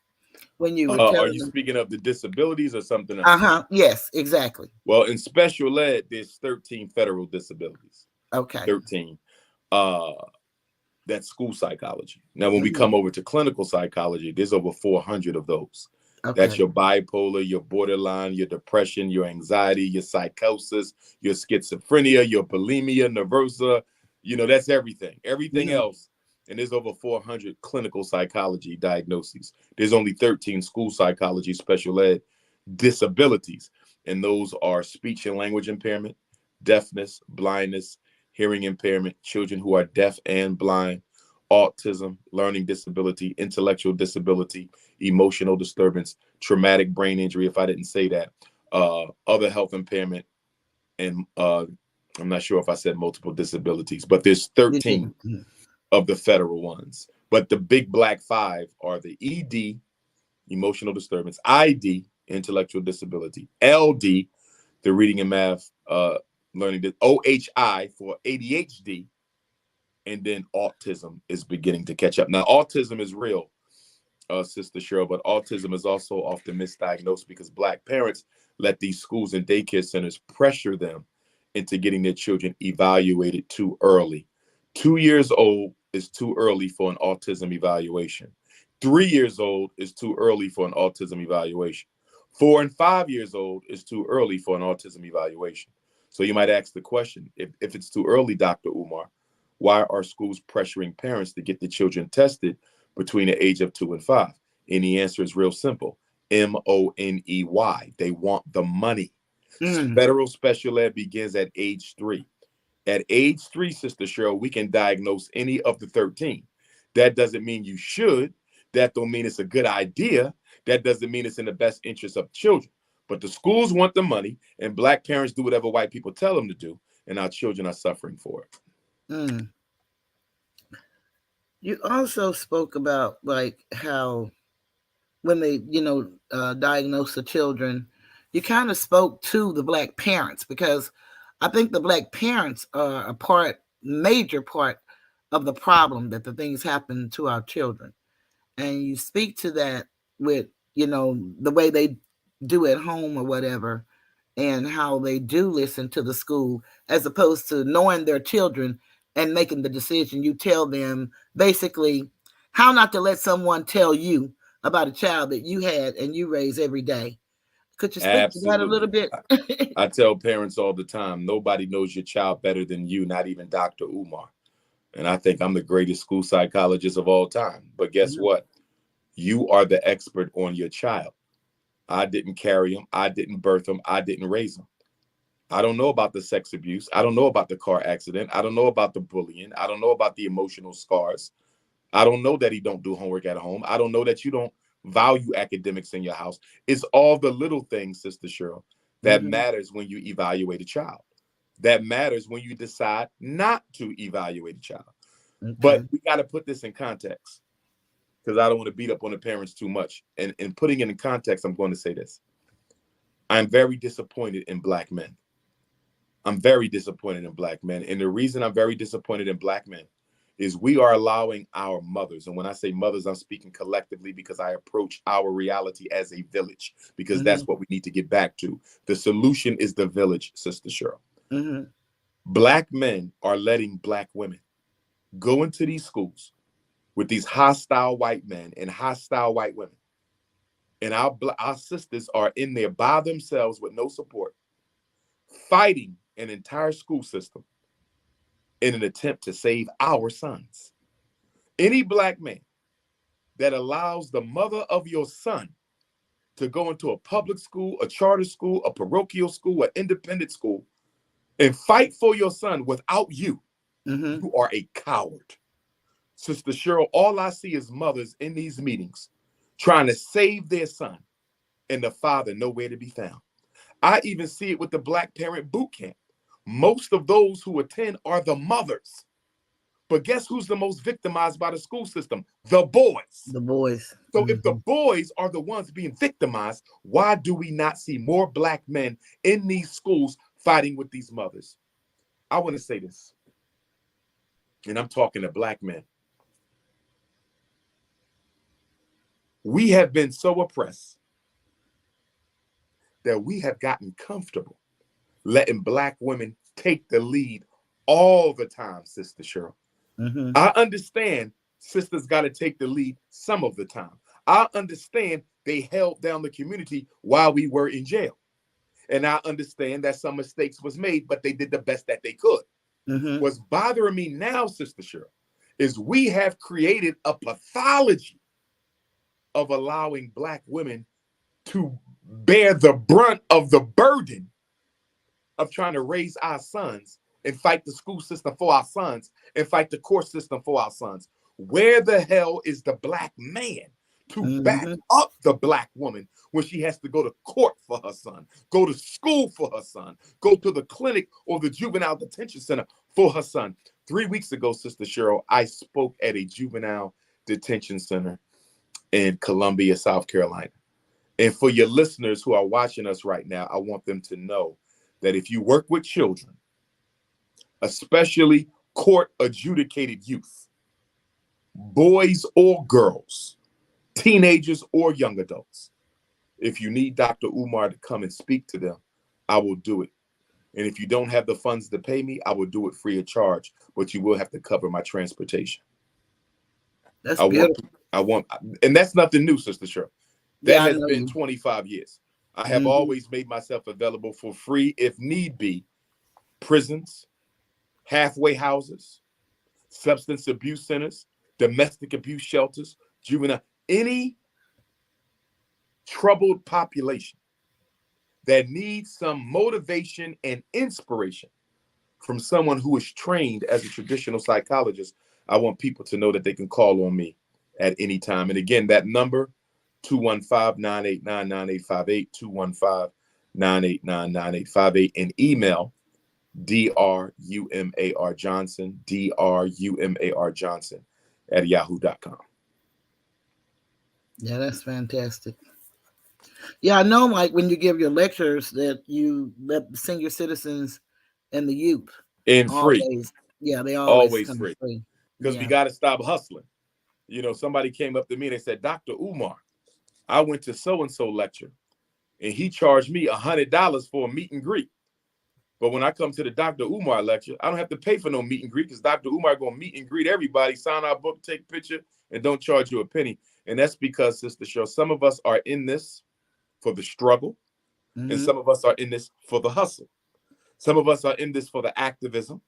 Speaker 1: When you were
Speaker 2: Are
Speaker 1: telling
Speaker 2: you
Speaker 1: them?
Speaker 2: speaking of the disabilities or something else?
Speaker 1: Yes, exactly.
Speaker 2: Well, in special ed, there's 13 federal disabilities.
Speaker 1: Okay.
Speaker 2: 13. That's school psychology. Now, when we come over to clinical psychology, there's over 400 of those. Okay. That's your bipolar, your borderline, your depression, your anxiety, your psychosis, your schizophrenia, your bulimia, nervosa. You know, that's everything. Everything else. And there's over 400 clinical psychology diagnoses. There's only 13 school psychology special ed disabilities. And those are speech and language impairment, deafness, blindness, hearing impairment, children who are deaf and blind, autism, learning disability, intellectual disability, emotional disturbance, traumatic brain injury, if I didn't say that, other health impairment, and I'm not sure if I said multiple disabilities, but there's 13 of the federal ones. But the big black five are the ED, emotional disturbance, ID, intellectual disability, LD, the reading and math learning, OHI for ADHD, and then autism is beginning to catch up. Now, autism is real, Sister Cheryl, but autism is also often misdiagnosed because Black parents let these schools and daycare centers pressure them into getting their children evaluated too early. 2 years old is too early for an autism evaluation. 3 years old is too early for an autism evaluation. 4 and 5 years old is too early for an autism evaluation. So you might ask the question, if it's too early, Dr. Umar, why are schools pressuring parents to get the children tested between the age of 2 and 5? And the answer is real simple. MONEY. They want the money. Federal special ed begins at age 3. At age 3, Sister Cheryl, we can diagnose any of the 13. That doesn't mean you should. That don't mean it's a good idea. That doesn't mean it's in the best interest of children. But the schools want the money, and Black parents do whatever white people tell them to do, and our children are suffering for it.
Speaker 1: You also spoke about like how when they, diagnose the children, you kind of spoke to the Black parents, because I think the Black parents are a major part of the problem that the things happen to our children. And you speak to that with, the way they do at home or whatever, and how they do listen to the school, as opposed to knowing their children and making the decision. You tell them basically how not to let someone tell you about a child that you had and you raise every day. Could you speak to that a little
Speaker 2: Absolutely.
Speaker 1: bit?
Speaker 2: I tell parents all the time, nobody knows your child better than you, not even Dr. Umar. And I think I'm the greatest school psychologist of all time. But guess what? You are the expert on your child. I didn't carry him. I didn't birth him. I didn't raise him. I don't know about the sex abuse. I don't know about the car accident. I don't know about the bullying. I don't know about the emotional scars. I don't know that he don't do homework at home. I don't know that you don't value academics in your house. It's all the little things, Sister Cheryl, that matters when you evaluate a child. That matters when you decide not to evaluate a child. But we got to put this in context, because I don't want to beat up on the parents too much. And in putting it in context, I'm going to say this. I'm very disappointed in Black men. I'm very disappointed in Black men. And the reason I'm very disappointed in Black men is we are allowing our mothers, and when I say mothers, I'm speaking collectively, because I approach our reality as a village, because that's what we need to get back to. The solution is the village, Sister Cheryl. Black men are letting Black women go into these schools with these hostile white men and hostile white women. And our sisters are in there by themselves with no support, fighting an entire school system in an attempt to save our sons. Any Black man that allows the mother of your son to go into a public school, a charter school, a parochial school, an independent school, and fight for your son without you, you are a coward. Sister Cheryl, all I see is mothers in these meetings trying to save their son, and the father nowhere to be found. I even see it with the Black parent boot camp. Most of those who attend are the mothers. But guess who's the most victimized by the school system? The boys.
Speaker 1: The boys.
Speaker 2: So if the boys are the ones being victimized, why do we not see more Black men in these schools fighting with these mothers? I want to say this, and I'm talking to Black men. We have been so oppressed that we have gotten comfortable letting Black women take the lead all the time, Sister Cheryl. I understand sisters got to take the lead some of the time. I understand they held down the community while we were in jail. And I understand that some mistakes was made, but they did the best that they could. What's bothering me now, Sister Cheryl, is we have created a pathology of allowing Black women to bear the brunt of the burden of trying to raise our sons and fight the school system for our sons and fight the court system for our sons. Where the hell is the black man to back
Speaker 1: Mm-hmm.
Speaker 2: up the black woman when she has to go to court for her son, go to school for her son, go to the clinic or the juvenile detention center for her son? 3 weeks ago, Sister Cheryl, I spoke at a juvenile detention center in Columbia, South Carolina. And for your listeners who are watching us right now, I want them to know that if you work with children, especially court adjudicated youth, boys or girls, teenagers or young adults, if you need Dr. Umar to come and speak to them, I will do it. And if you don't have the funds to pay me, I will do it free of charge, but you will have to cover my transportation.
Speaker 1: That's beautiful.
Speaker 2: And that's nothing new, Sister Cheryl. That
Speaker 1: Yeah, I
Speaker 2: has
Speaker 1: know
Speaker 2: been
Speaker 1: you.
Speaker 2: 25 years. I have
Speaker 1: Mm-hmm.
Speaker 2: always made myself available for free, if need be. Prisons, halfway houses, substance abuse centers, domestic abuse shelters, juvenile, any troubled population that needs some motivation and inspiration from someone who is trained as a traditional psychologist. I want people to know that they can call on me at any time. And again, that number, 215-989-9858, 215-989-9858, and email DRUMAR Johnson, DRUMAR Johnson at yahoo.com.
Speaker 1: Yeah, that's fantastic. Yeah, I know, like when you give your lectures that you let the senior citizens and the youth
Speaker 2: And free,
Speaker 1: always, yeah, they always
Speaker 2: always
Speaker 1: come
Speaker 2: free,
Speaker 1: free.
Speaker 2: because we
Speaker 1: Yeah.
Speaker 2: got to stop hustling. You know, somebody came up to me and they said, Dr. Umar, I went to so-and-so lecture and he charged me $100 for a meet and greet. But when I come to the Dr. Umar lecture, I don't have to pay for no meet and greet because Dr. Umar going to meet and greet everybody, sign our book, take a picture, and don't charge you a penny. And that's because, Sister Cheryl, some of us are in this for the struggle, and
Speaker 1: Mm-hmm.
Speaker 2: some of us are in this for the hustle. Some of us are in this for the activism,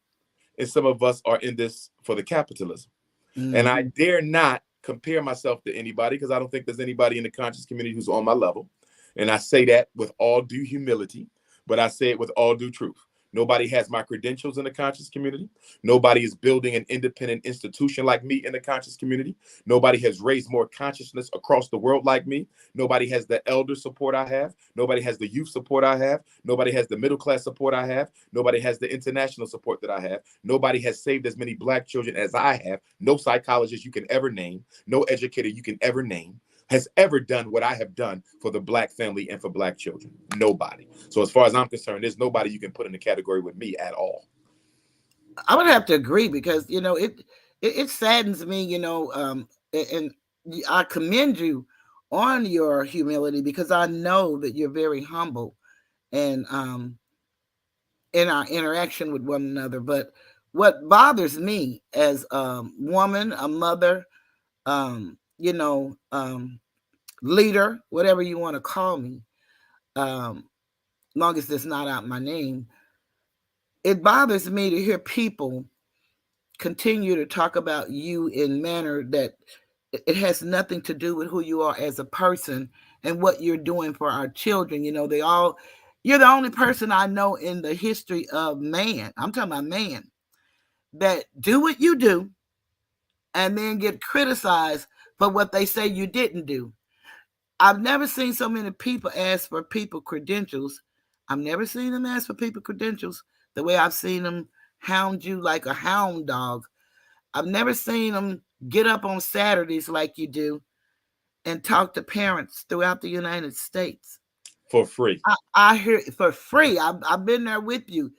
Speaker 2: and some of us are in this for the capitalism. And I
Speaker 1: Mm-hmm.
Speaker 2: dare not compare myself to anybody because I don't think there's anybody in the conscious community who's on my level. And I say that with all due humility, but I say it with all due truth. Nobody has my credentials in the conscious community. Nobody is building an independent institution like me in the conscious community. Nobody has raised more consciousness across the world like me. Nobody has the elder support I have. Nobody has the youth support I have. Nobody has the middle class support I have. Nobody has the international support that I have. Nobody has saved as many black children as I have. No psychologist you can ever name, no educator you can ever name has ever done what I have done for the black family and for black children. Nobody. So as far as I'm concerned, there's nobody you can put in the category with me at all.
Speaker 1: I would have to agree because it saddens me, and I commend you on your humility because I know that you're very humble and in our interaction with one another. But what bothers me as a woman, a mother, um, you know, um, leader, whatever you want to call me, um, long as it's not out my name, it bothers me to hear people continue to talk about you in manner that it has nothing to do with who you are as a person and what you're doing for our children. You're the only person I know in the history of man. I'm talking about man that do what you do and then get criticized for what they say you didn't do. I've never seen so many people ask for people credentials. I've never seen them ask for people credentials the way I've seen them hound you like a hound dog. I've never seen them get up on Saturdays like you do and talk to parents throughout the United States.
Speaker 2: For free.
Speaker 1: I hear for free. I've been there with you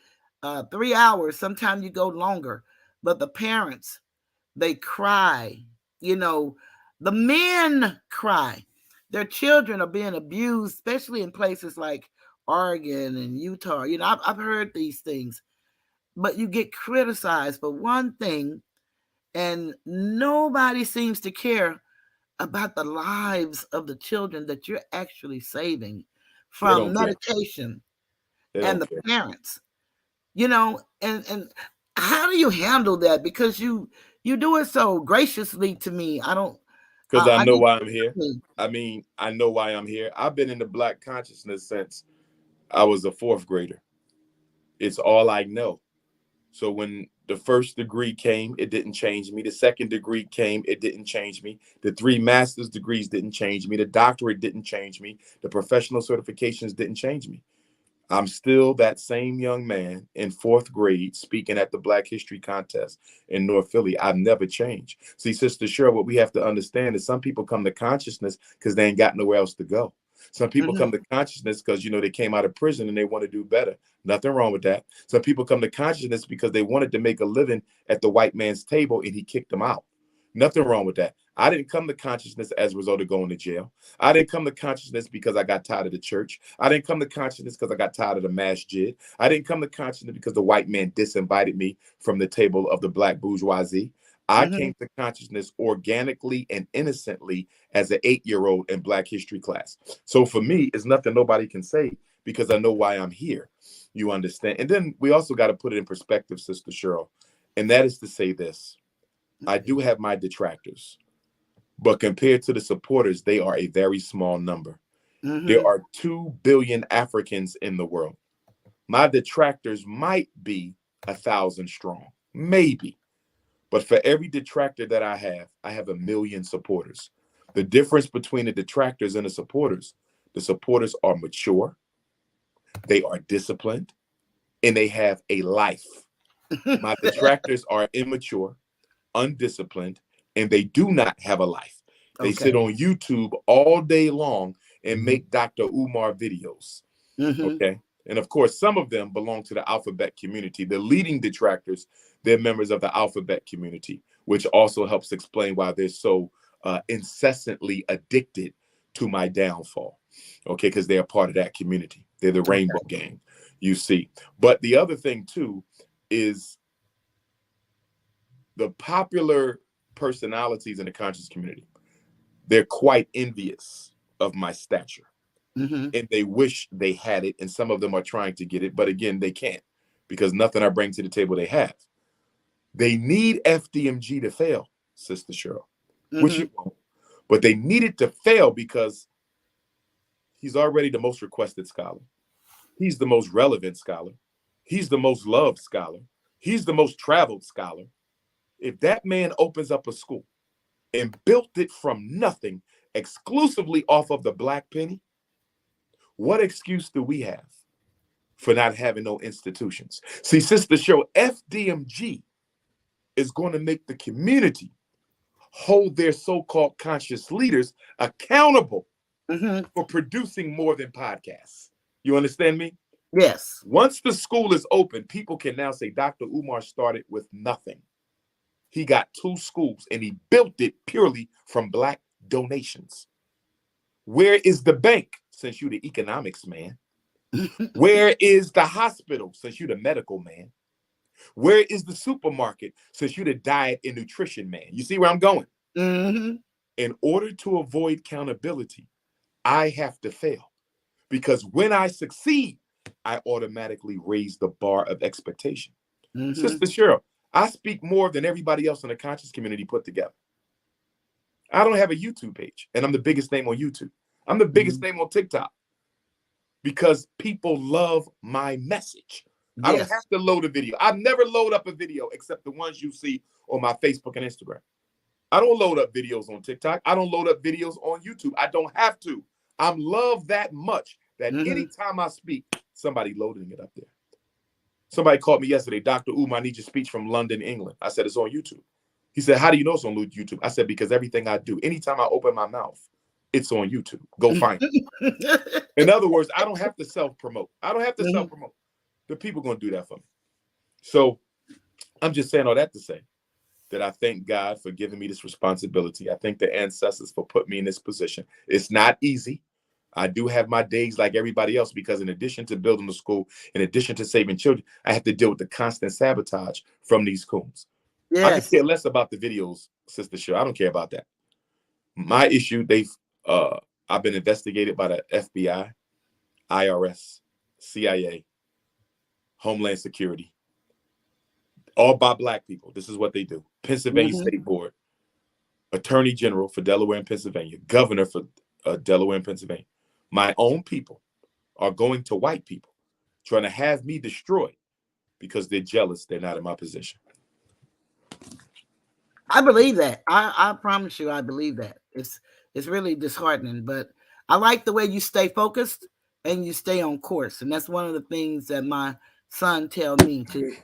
Speaker 1: 3 hours. Sometimes you go longer. But the parents, they cry. You know, the men cry. Their children are being abused, especially in places like Oregon and Utah. I've heard these things. But you get criticized for one thing, and nobody seems to care about the lives of the children that you're actually saving
Speaker 2: They
Speaker 1: from
Speaker 2: don't care.
Speaker 1: medication
Speaker 2: They
Speaker 1: and
Speaker 2: don't
Speaker 1: the
Speaker 2: care.
Speaker 1: parents. And how do you handle that? Because you do it so graciously to me. I don't.
Speaker 2: Because I
Speaker 1: I
Speaker 2: know
Speaker 1: need.
Speaker 2: why I'm here. I mean, I know why I'm here. I've been in the black consciousness since I was a fourth grader. It's all I know. So when the first degree came, it didn't change me. The second degree came, it didn't change me. The 3 master's degrees didn't change me. The doctorate didn't change me. The professional certifications didn't change me. I'm still that same young man in 4th grade speaking at the Black History Contest in North Philly. I've never changed. See, Sister Cheryl, what we have to understand is some people come to consciousness because they ain't got nowhere else to go. Some people come to consciousness because, they came out of prison and they want to do better. Nothing wrong with that. Some people come to consciousness because they wanted to make a living at the white man's table and he kicked them out. Nothing wrong with that. I didn't come to consciousness as a result of going to jail. I didn't come to consciousness because I got tired of the church. I didn't come to consciousness because I got tired of the masjid. I didn't come to consciousness because the white man disinvited me from the table of the Black bourgeoisie. I came to consciousness organically and innocently as an 8-year-old in Black history class. So for me, it's nothing nobody can say because I know why I'm here. You understand? And then we also got to put it in perspective, Sister Cheryl, and that is to say this. I do have my detractors, but compared to the supporters, they are a very small number. There are 2 billion Africans in the world. My detractors might be 1,000 strong, maybe. But for every detractor that I have 1 million supporters. The difference between the detractors and the supporters are mature, they are disciplined, and they have a life. My detractors are immature, undisciplined, and they do not have a life. They sit on YouTube all day long and make Dr. Umar videos. Okay. And of course, some of them belong to the alphabet community. The leading detractors, they're members of the alphabet community, which also helps explain why they're so incessantly addicted to my downfall. Okay, because they're part of that community. They're the Rainbow Gang, you see. But the other thing too is the popular personalities in the conscious community. They're quite envious of my stature. And they wish they had it, and some of them are trying to get it, but again, they can't because nothing I bring to the table they have. They need FDMG to fail, Sister Cheryl, which you won't, but they need it to fail because he's already the most requested scholar. He's the most relevant scholar. He's the most loved scholar. He's the most traveled scholar. If that man opens up a school and built it from nothing exclusively off of the black penny, what excuse do we have for not having no institutions? See, Sister Cheryl, FDMG is going to make the community hold their so-called conscious leaders accountable for producing more than podcasts. You understand me?
Speaker 1: Yes.
Speaker 2: Once the school is open, people can now say Dr. Umar started with nothing. He got 2 schools and he built it purely from black donations. Where is the bank, since you the economics man? Where is the hospital, since you the medical man? Where is the supermarket, since you the diet and nutrition man? You see where I'm going? In order to avoid accountability, I have to fail. Because when I succeed, I automatically raise the bar of expectation. Sister Cheryl, I speak more than everybody else in the conscious community put together. I don't have a YouTube page, and I'm the biggest name on YouTube. I'm the biggest name on TikTok because people love my message. I don't have to load a video. I never load up a video except the ones you see on my Facebook and Instagram. I don't load up videos on TikTok. I don't load up videos on YouTube. I don't have to. I'm loved that much that anytime I speak, somebody loading it up there. Somebody called me yesterday, Dr. Umar, I need your speech from London, England. I said, it's on YouTube. He said, how do you know it's on YouTube? I said, because everything I do, anytime I open my mouth, it's on YouTube. Go find it. In other words, I don't have to self-promote. I don't have to self-promote. The people are going to do that for me. So I'm just saying all that to say that I thank God for giving me this responsibility. I thank the ancestors for putting me in this position. It's not easy. I do have my days like everybody else because in addition to building the school, in addition to saving children, I have to deal with the constant sabotage from these coons. I could care less about the videos, Sister Cheryl. I don't care about that. My issue, I've been investigated by the FBI, IRS, CIA, Homeland Security, all by black people. This is what they do. Pennsylvania State Board, Attorney General for Delaware and Pennsylvania, Governor for Delaware and Pennsylvania. My own people are going to white people, trying to have me destroyed because they're jealous they're not in my position.
Speaker 1: I believe that. I promise you, I believe that. It's really disheartening, but I like the way you stay focused and you stay on course, and that's one of the things that my son tell me to,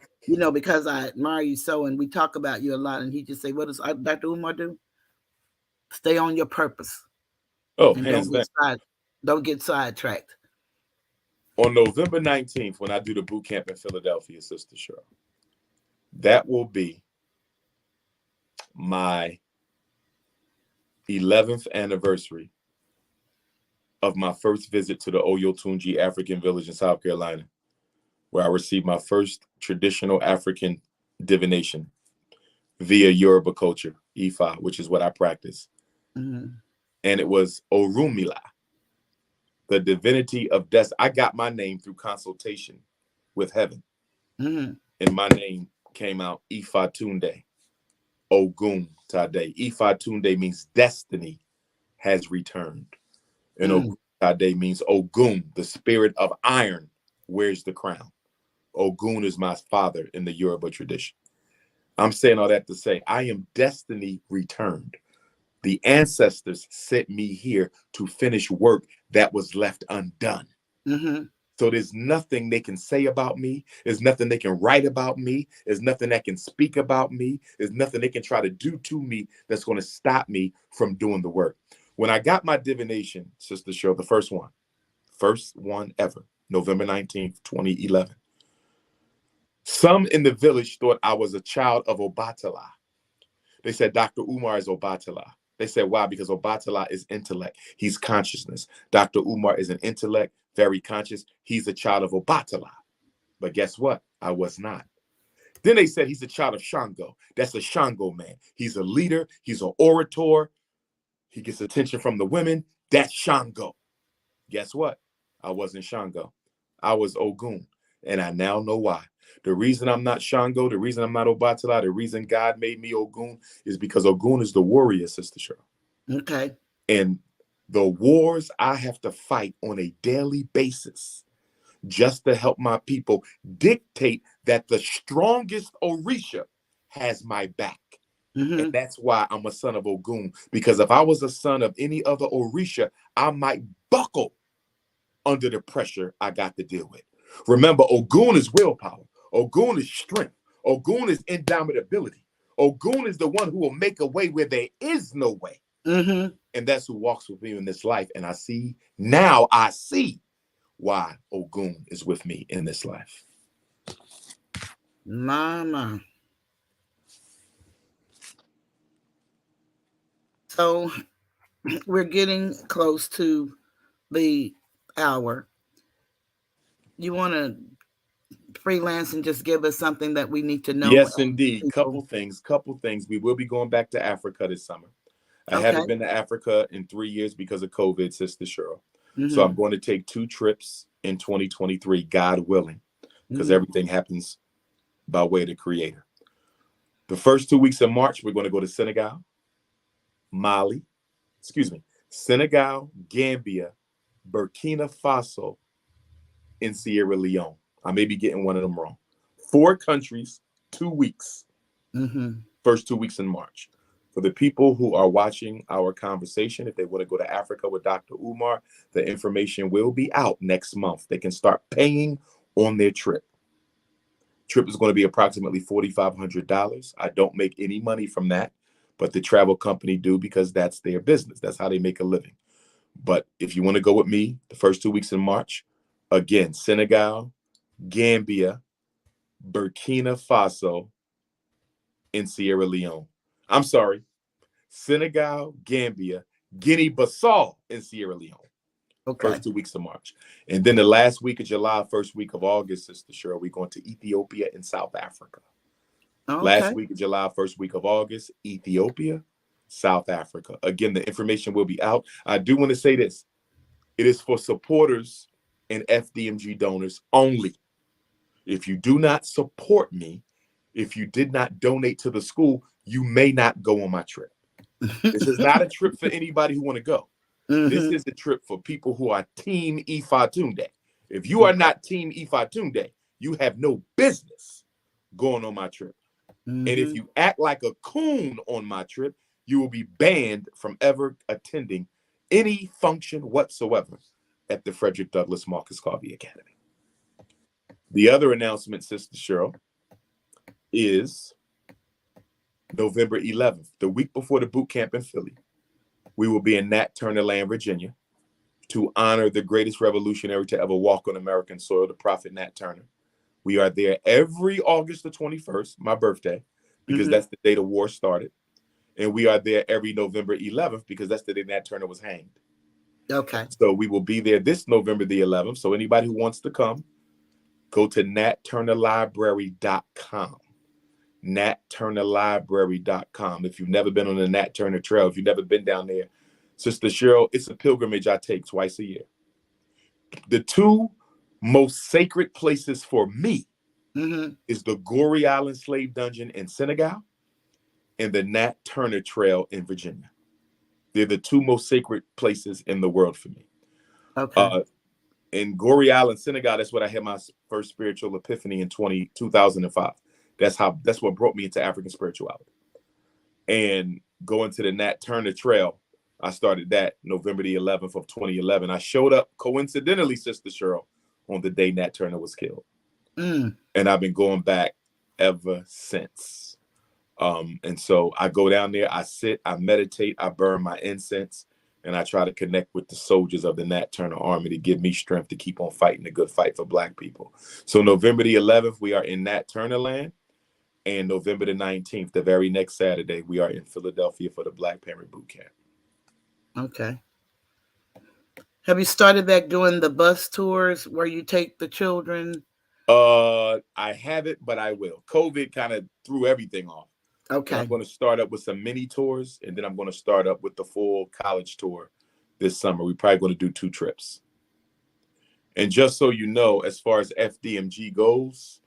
Speaker 1: because I admire you so, and we talk about you a lot, and he just say, "What does Dr. Umar do? Stay on your purpose,
Speaker 2: Oh,
Speaker 1: and
Speaker 2: hands down.
Speaker 1: don't get sidetracked."
Speaker 2: On November 19th, when I do the boot camp in Philadelphia, Sister Cheryl, that will be my 11th anniversary of my first visit to the Oyotunji African village in South Carolina, where I received my first traditional African divination via Yoruba culture, Ifa, which is what I practice.
Speaker 1: Mm-hmm.
Speaker 2: And it was Orunmila, the divinity of death. I got my name through consultation with heaven.
Speaker 1: Mm-hmm.
Speaker 2: And my name came out Ifa Tunde, Ogun Tade. Ifa Tunde means destiny has returned. And Ogun Tade means Ogun, the spirit of iron, wears the crown. Ogun is my father in the Yoruba tradition. I'm saying all that to say, I am destiny returned. The ancestors sent me here to finish work that was left undone.
Speaker 1: Mm-hmm.
Speaker 2: So there's nothing they can say about me. There's nothing they can write about me. There's nothing that can speak about me. There's nothing they can try to do to me that's going to stop me from doing the work. When I got my divination, Sister Cheryl, the first one ever, November 19th, 2011, some in the village thought I was a child of Obatala. They said, Dr. Umar is Obatala. They said, why? Because Obatala is intellect. He's consciousness. Dr. Umar is an intellect, very conscious. He's a child of Obatala. But guess what? I was not. Then they said he's a child of Shango. That's a Shango man. He's a leader. He's an orator. He gets attention from the women. That's Shango. Guess what? I wasn't Shango. I was Ogun. And I now know why. The reason I'm not Shango, the reason I'm not Obatala, the reason God made me Ogun is because Ogun is the warrior, Sister Cheryl.
Speaker 1: Okay.
Speaker 2: And the wars I have to fight on a daily basis just to help my people dictate that the strongest Orisha has my back.
Speaker 1: Mm-hmm.
Speaker 2: And that's why I'm a son of Ogun. Because if I was a son of any other Orisha, I might buckle under the pressure I got to deal with. Remember, Ogun is willpower. Ogun is strength. Ogun is indomitability. Ogun is the one who will make a way where there is no way.
Speaker 1: Mm-hmm.
Speaker 2: And that's who walks with me in this life. And I see why Ogun is with me in this life.
Speaker 1: Mama. So we're getting close to the hour. You want to freelance and just give us something that we need to know?
Speaker 2: Yes, indeed. Couple things. We will be going back to Africa this summer. I haven't been to Africa in 3 years because of COVID, Sister Cheryl. Mm-hmm. So I'm going to take 2 trips in 2023, God willing, because everything happens by way of the Creator. The first 2 weeks of March, we're going to go to Senegal, Gambia, Burkina Faso, and Sierra Leone. I may be getting one of them wrong. 4 countries, 2 weeks. Mm-hmm. First 2 weeks in March. For the people who are watching our conversation, if they want to go to Africa with Dr. Umar, the information will be out next month. They can start paying on their trip. Trip is going to be approximately $4,500. I don't make any money from that, but the travel company do because that's their business. That's how they make a living. But if you want to go with me, the first 2 weeks in March, again, Senegal, Gambia, Burkina Faso, and Sierra Leone. I'm sorry, Senegal, Gambia, Guinea-Bissau, and Sierra Leone. Okay. First 2 weeks of March. And then the last week of July, first week of August, Sister Cheryl, we're going to Ethiopia and South Africa. Okay. Last week of July, first week of August, Ethiopia, South Africa. Again, the information will be out. I do want to say this. It is for supporters and FDMG donors only. If you do not support me, if you did not donate to the school, you may not go on my trip. This is not a trip for anybody who want to go. Mm-hmm. This is a trip for people who are Team Ifa Tunde. If you are not Team Ifa Tunde, you have no business going on my trip. And if you act like a coon on my trip, you will be banned from ever attending any function whatsoever at the Frederick Douglass Marcus Garvey Academy. The other announcement, Sister Cheryl, is November 11th, the week before the boot camp in Philly. We will be in Nat Turner Land, Virginia, to honor the greatest revolutionary to ever walk on American soil, the Prophet Nat Turner. We are there every August the 21st, my birthday, because that's the day the war started. And we are there every November 11th because that's the day Nat Turner was hanged.
Speaker 1: Okay.
Speaker 2: So we will be there this November the 11th. So anybody who wants to come, go to natturnerlibrary.com. natturnerlibrary.com. If you've never been on the Nat Turner Trail, if you've never been down there, Sister Cheryl, it's a pilgrimage I take twice a year. The two most sacred places for me is the Goree Island Slave Dungeon in Senegal and the Nat Turner Trail in Virginia. They're the two most sacred places in the world for me.
Speaker 1: Okay.
Speaker 2: In Goree Island, Senegal, that's what I had my first spiritual epiphany in 2005. That's what brought me into African spirituality. And going to the Nat Turner Trail, I started that November the 11th of 2011. I showed up coincidentally, Sister Cheryl, on the day Nat Turner was killed. And I've been going back ever since. And so I go down there, I sit, I meditate, I burn my incense, and I try to connect with the soldiers of the Nat Turner Army to give me strength to keep on fighting the good fight for Black people. So November the 11th, we are in Nat Turner land. And November the 19th, the very next Saturday, we are in Philadelphia for the Black Parent Boot Camp.
Speaker 1: Okay. Have you started back doing the bus tours where you take the children?
Speaker 2: I haven't, but I will. COVID kind of threw everything off.
Speaker 1: Okay.
Speaker 2: And I'm going to start up with some mini tours, and then I'm going to start up with the full college tour this summer. We're probably going to do 2 trips. And just so you know, as far as FDMG goes,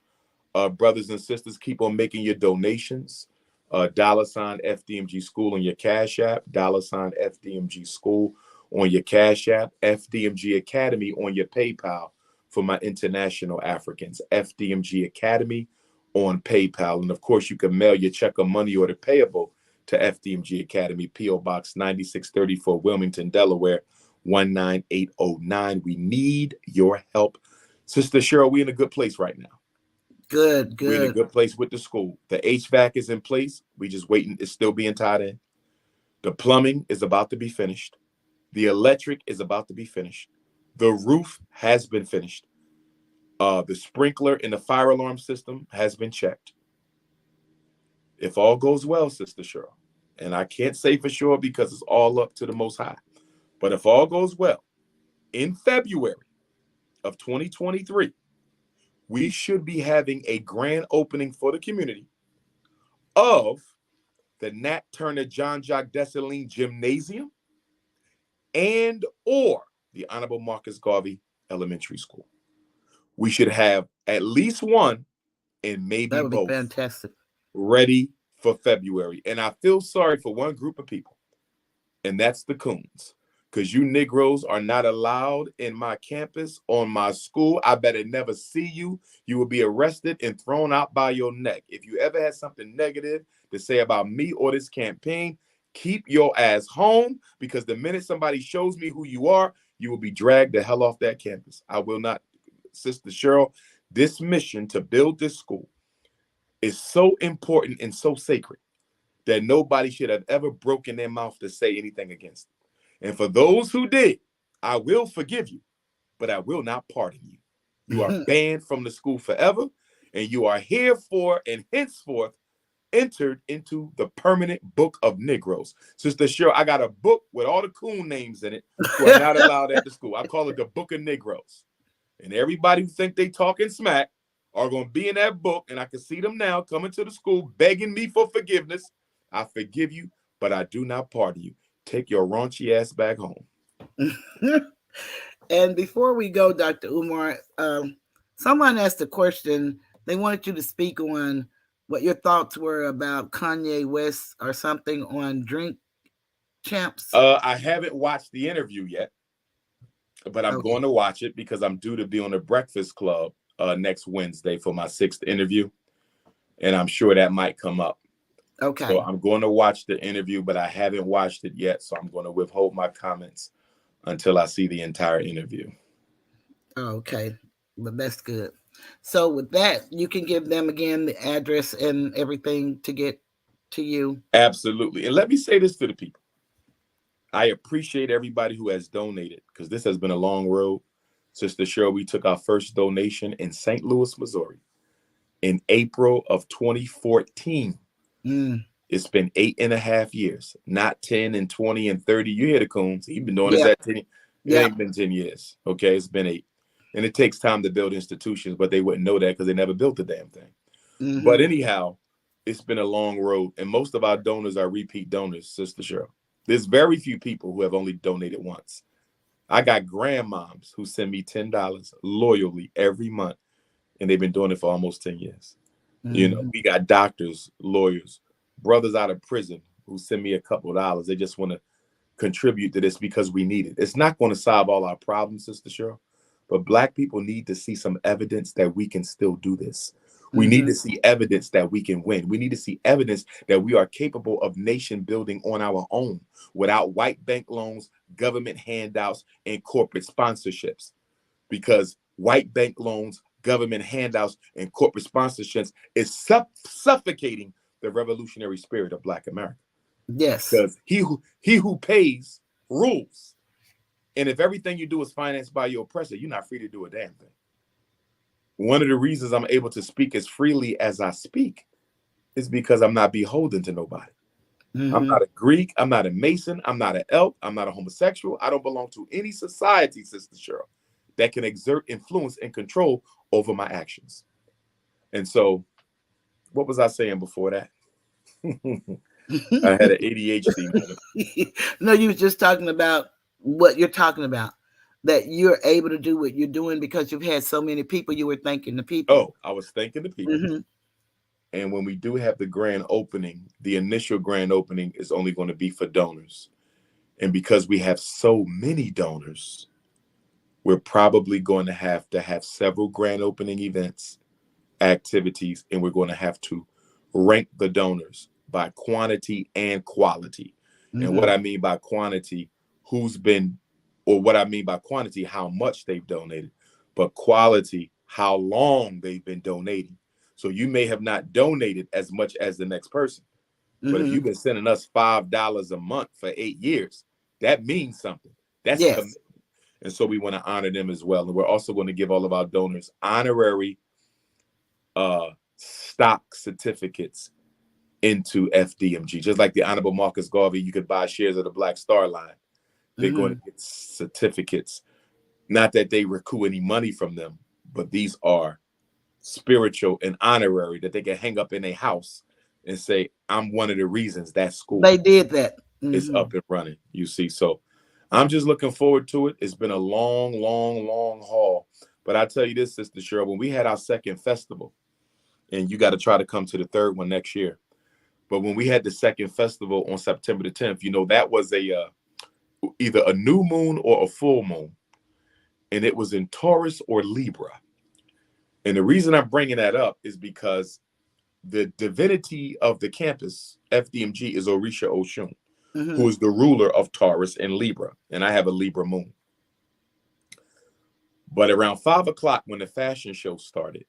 Speaker 2: brothers and sisters, keep on making your donations. $ FDMG School on your Cash App, $ FDMG School on your Cash App, FDMG Academy on your PayPal for my international Africans, FDMG Academy on PayPal. And of course, you can mail your check or money order payable to FDMG Academy, P.O. Box 9634, Wilmington, Delaware, 19809. We need your help. Sister Cheryl, we're in a good place right now.
Speaker 1: Good.
Speaker 2: We're in a good place with the school. The HVAC is in place. We just waiting. It's still being tied in. The plumbing is about to be finished. The electric is about to be finished. The roof has been finished. The sprinkler and the fire alarm system has been checked. If all goes well, Sister Cheryl, and I can't say for sure because it's all up to the Most High, but if all goes well, in February of 2023, we should be having a grand opening for the community of the Nat Turner John Jacques Dessalines Gymnasium and or the Honorable Marcus Garvey Elementary School. We should have at least one and maybe
Speaker 1: That would
Speaker 2: both
Speaker 1: be fantastic.
Speaker 2: ready for February. And I feel sorry for one group of people, and that's the coons. Because you Negroes are not allowed in my campus, on my school. I better never see you. You will be arrested and thrown out by your neck. If you ever had something negative to say about me or this campaign, keep your ass home, because the minute somebody shows me who you are, you will be dragged the hell off that campus. I will not. Sister Cheryl, this mission to build this school is so important and so sacred that nobody should have ever broken their mouth to say anything against it. And for those who did, I will forgive you, but I will not pardon you. You are banned from the school forever, and you are herefore and henceforth entered into the permanent book of Negroes. Sister Cheryl, I got a book with all the coon names in it who are not allowed at the school. I call it the Book of Negroes. And everybody who think they talking smack are going to be in that book, and I can see them now coming to the school begging me for forgiveness. I forgive you, but I do not pardon you. Take your raunchy ass back home.
Speaker 1: And before we go, Dr. Umar, someone asked a question. They wanted you to speak on what your thoughts were about Kanye West or something on Drink Champs.
Speaker 2: I haven't watched the interview yet, but I'm going to watch it because I'm due to be on the Breakfast Club next Wednesday for my 6th interview, and I'm sure that might come up.
Speaker 1: Okay.
Speaker 2: So I'm going to watch the interview, but I haven't watched it yet, so I'm going to withhold my comments until I see the entire interview.
Speaker 1: Okay, but that's good. So with that, you can give them again the address and everything to get to you.
Speaker 2: Absolutely. And let me say this to the people. I appreciate everybody who has donated, because this has been a long road. Sister Cheryl, we took our first donation in St. Louis, Missouri in April of 2014. It's been 8.5 years, not 10 and 20 and 30. You hear the coons. He's been doing this at 10. It ain't been 10 years. Okay, it's been 8. And it takes time to build institutions, but they wouldn't know that because they never built the damn thing. But anyhow, it's been a long road. And most of our donors are repeat donors, Sister Cheryl. There's very few people who have only donated once. I got grandmoms who send me $10 loyally every month, and they've been doing it for almost 10 years. You know, we got doctors, lawyers, brothers out of prison who send me a couple of dollars. They just want to contribute to this because we need it. It's not going to solve all our problems, Sister Cheryl, but Black people need to see some evidence that we can still do this. We need to see evidence that we can win. We need to see evidence that we are capable of nation building on our own without white bank loans, government handouts, and corporate sponsorships. Because white bank loans, government handouts, and corporate sponsorships is suffocating the revolutionary spirit of Black America.
Speaker 1: Yes.
Speaker 2: Because he who pays rules. And if everything you do is financed by your oppressor, you're not free to do a damn thing. One of the reasons I'm able to speak as freely as I speak is because I'm not beholden to nobody. I'm not a Greek. I'm not a Mason. I'm not an elk. I'm not a homosexual. I don't belong to any society, Sister Cheryl, that can exert influence and control over my actions. And so, what was I saying before that? I had an ADHD moment.
Speaker 1: No, you was just talking about what you're talking about. That you're able to do what you're doing because you've had so many people. You were thanking the people.
Speaker 2: Oh, I was thanking the people. And when we do have the grand opening, the initial grand opening is only going to be for donors. And because we have so many donors, we're probably going to have several grand opening events, activities, and we're going to have to rank the donors by quantity and quality. And what I mean by quantity, what I mean by quantity, how much they've donated, but quality, how long they've been donating. So you may have not donated as much as the next person, but if you've been sending us $5 a month for 8 years, that means something. That's commitment. And so we want to honor them as well. And we're also going to give all of our donors honorary stock certificates into FDMG. Just like the Honorable Marcus Garvey, you could buy shares of the Black Star Line. They're going to get certificates. Not that they recoup any money from them, but these are spiritual and honorary that they can hang up in a house and say, I'm one of the reasons that school
Speaker 1: They did that.
Speaker 2: is up and running, you see. So I'm just looking forward to it. It's been a long, long, long haul. But I tell you this, Sister Cheryl, when we had our second festival, and you got to try to come to the third one next year. But when we had the second festival on September the 10th, you know, that was either a new moon or a full moon. And it was in Taurus or Libra. And the reason I'm bringing that up is because the divinity of the campus, FDMG, is Orisha Oshun, who is the ruler of Taurus and Libra. And I have a Libra moon. But around 5 o'clock when the fashion show started,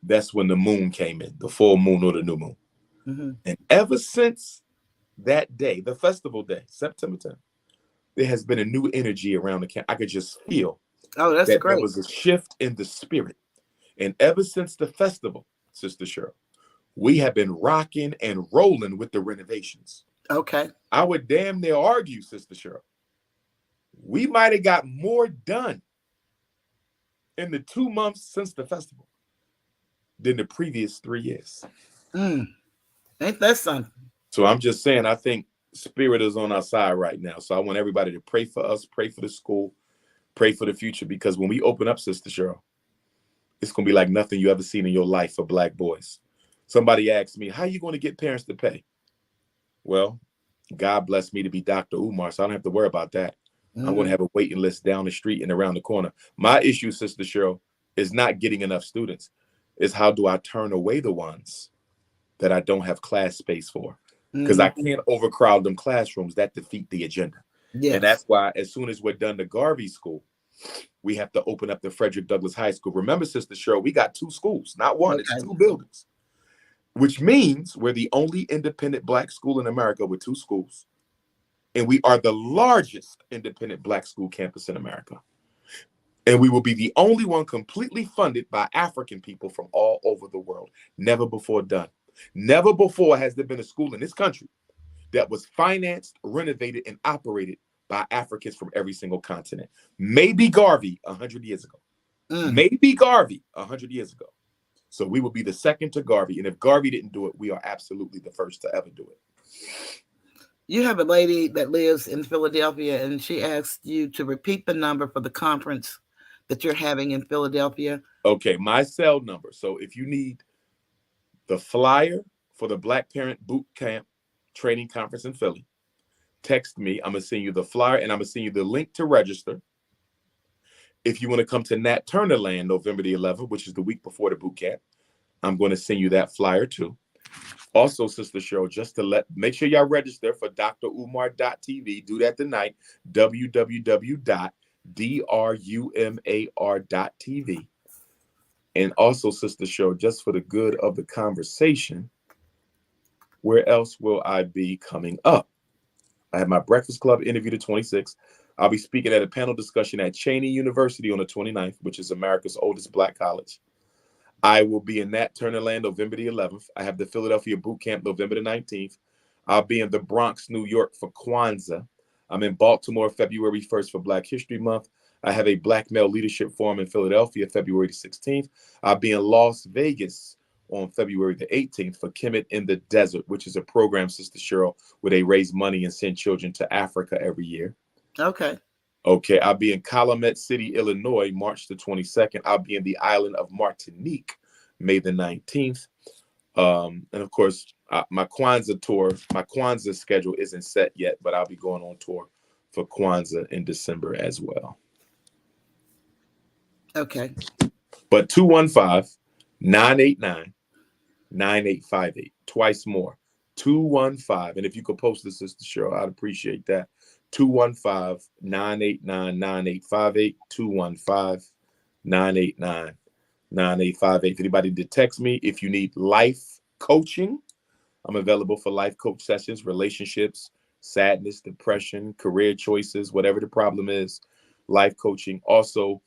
Speaker 2: that's when the moon came in, the full moon or the new moon. And ever since that day, the festival day, September 10th, there has been a new energy around the camp. I could just feel
Speaker 1: that's
Speaker 2: that
Speaker 1: great.
Speaker 2: there was a shift in the spirit. And ever since the festival, Sister Cheryl, we have been rocking and rolling with the renovations.
Speaker 1: Okay.
Speaker 2: I would damn near argue, Sister Cheryl, we might have got more done in the 2 months since the festival than the previous 3 years.
Speaker 1: Ain't that something?
Speaker 2: So I'm just saying, I think spirit is on our side right now. So I want everybody to pray for us, pray for the school, pray for the future, because when we open up, Sister Cheryl, it's going to be like nothing you ever seen in your life for Black boys. Somebody asked me, how are you going to get parents to pay? Well, God blessed me to be Dr. Umar, so I don't have to worry about that. I'm going to have a waiting list down the street and around the corner. My issue, Sister Cheryl, is not getting enough students. Is how do I turn away the ones that I don't have class space for? Because I can't overcrowd them classrooms. That defeat the agenda.
Speaker 1: Yes.
Speaker 2: And that's why as soon as we're done the Garvey School, we have to open up the Frederick Douglass High School. Remember, Sister Cheryl, we got 2 schools, not one. It's 2 buildings, which means we're the only independent Black school in America with 2 schools. And we are the largest independent Black school campus in America. And we will be the only one completely funded by African people from all over the world. Never before done. Never before has there been a school in this country that was financed, renovated, and operated by Africans from every single continent. Maybe Garvey 100 years ago. Maybe Garvey 100 years ago. So we will be the second to Garvey. And if Garvey didn't do it, we are absolutely the first to ever do it.
Speaker 1: You have a lady that lives in Philadelphia, and she asked you to repeat the number for the conference that you're having in Philadelphia.
Speaker 2: Okay, my cell number. So if you need the flyer for the Black Parent Boot Camp Training Conference in Philly, text me. I'm going to send you the flyer, and I'm going to send you the link to register. If you want to come to Nat Turner Land November the 11th, which is the week before the boot camp, I'm going to send you that flyer too. Also, Sister Cheryl, just to make sure y'all register for drumar.tv. Do that tonight, www.drumar.tv. And also, Sister Cheryl, just for the good of the conversation, where else will I be coming up? I have my Breakfast Club interview the 26th. I'll be speaking at a panel discussion at Cheyney University on the 29th, which is America's oldest Black college. I will be in Nat Turner Land November the 11th. I have the Philadelphia Boot Camp November the 19th. I'll be in the Bronx, New York for Kwanzaa. I'm in Baltimore February 1st for Black History Month. I have a Black Male Leadership Forum in Philadelphia February the 16th. I'll be in Las Vegas on February the 18th for Kemet in the Desert, which is a program, Sister Cheryl, where they raise money and send children to Africa every year.
Speaker 1: Okay.
Speaker 2: Okay, I'll be in Calumet City, Illinois, March the 22nd. I'll be in the island of Martinique, May the 19th. And of course, my Kwanzaa tour, my Kwanzaa schedule isn't set yet, but I'll be going on tour for Kwanzaa in December as well.
Speaker 1: Okay.
Speaker 2: But 215-989-9858, twice more. 215, and if you could post this, Sister Cheryl, I'd appreciate that. 215-989-9858, 215-989-9858. If anybody to text me, if you need life coaching, I'm available for life coach sessions, relationships, sadness, depression, career choices, whatever the problem is, life coaching. Also,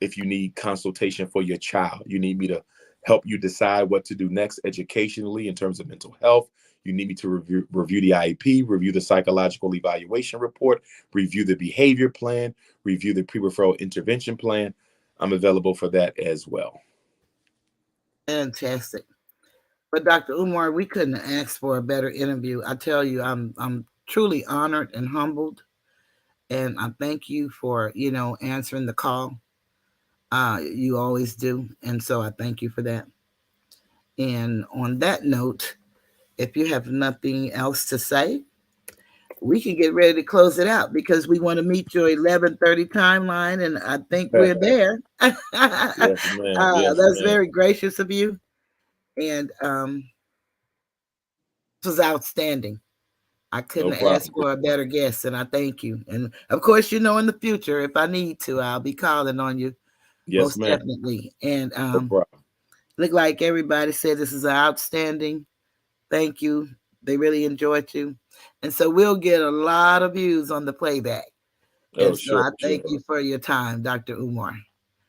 Speaker 2: if you need consultation for your child, you need me to help you decide what to do next educationally in terms of mental health. You need me to review the IEP, review the psychological evaluation report, review the behavior plan, review the pre-referral intervention plan. I'm available for that as well.
Speaker 1: Fantastic. But Dr. Umar, we couldn't ask for a better interview. I tell you, I'm truly honored and humbled, and I thank you for answering the call. You always do, and so I thank you for that. And on that note, if you have nothing else to say, we can get ready to close it out because we want to meet your 11:30 timeline, and I think we're there.
Speaker 2: Yes, ma'am. Yes,
Speaker 1: that's
Speaker 2: ma'am.
Speaker 1: very gracious of you, and this was outstanding. I couldn't ask for a better guest, and I thank you. And of course, in the future, if I need to, I'll be calling on you.
Speaker 2: Yes,
Speaker 1: most
Speaker 2: ma'am.
Speaker 1: Definitely. And look like everybody said this is outstanding. Thank you. They really enjoyed you. And so we'll get a lot of views on the playback. And so I thank you for your time, Dr. Umar.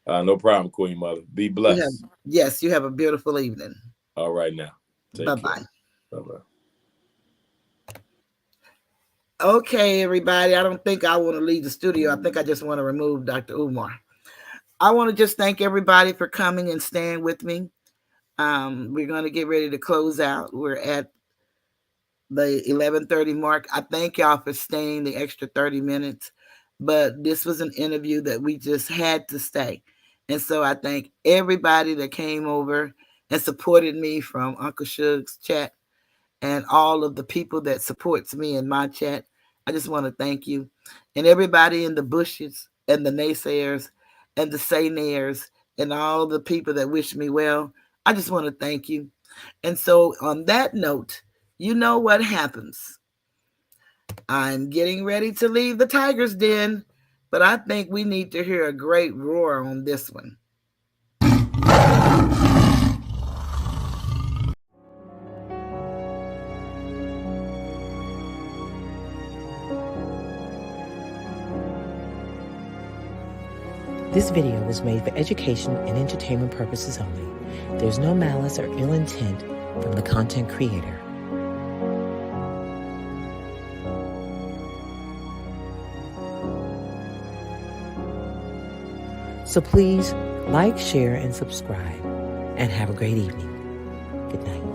Speaker 2: No problem, Queen Mother. Be blessed.
Speaker 1: You have a beautiful evening.
Speaker 2: All right now.
Speaker 1: Bye-bye.
Speaker 2: Bye-bye.
Speaker 1: Okay, everybody. I don't think I want to leave the studio. I think I just want to remove Dr. Umar. I want to just thank everybody for coming and staying with me. We're going to get ready to close out. We're at the 11:30 mark. I thank y'all for staying the extra 30 minutes, but this was an interview that we just had to stay. And so I thank everybody that came over and supported me from Uncle Suge's chat and all of the people that supports me in my chat. I just want to thank you. And everybody in the bushes and the naysayers and the say-nayers and all the people that wish me well, I just want to thank you. And so on that note, you know what happens. I'm getting ready to leave the tiger's den, but I think we need to hear a great roar on this one.
Speaker 3: This video was made for education and entertainment purposes only. There's no malice or ill intent from the content creator. So please like, share, and subscribe, and have a great evening. Good night.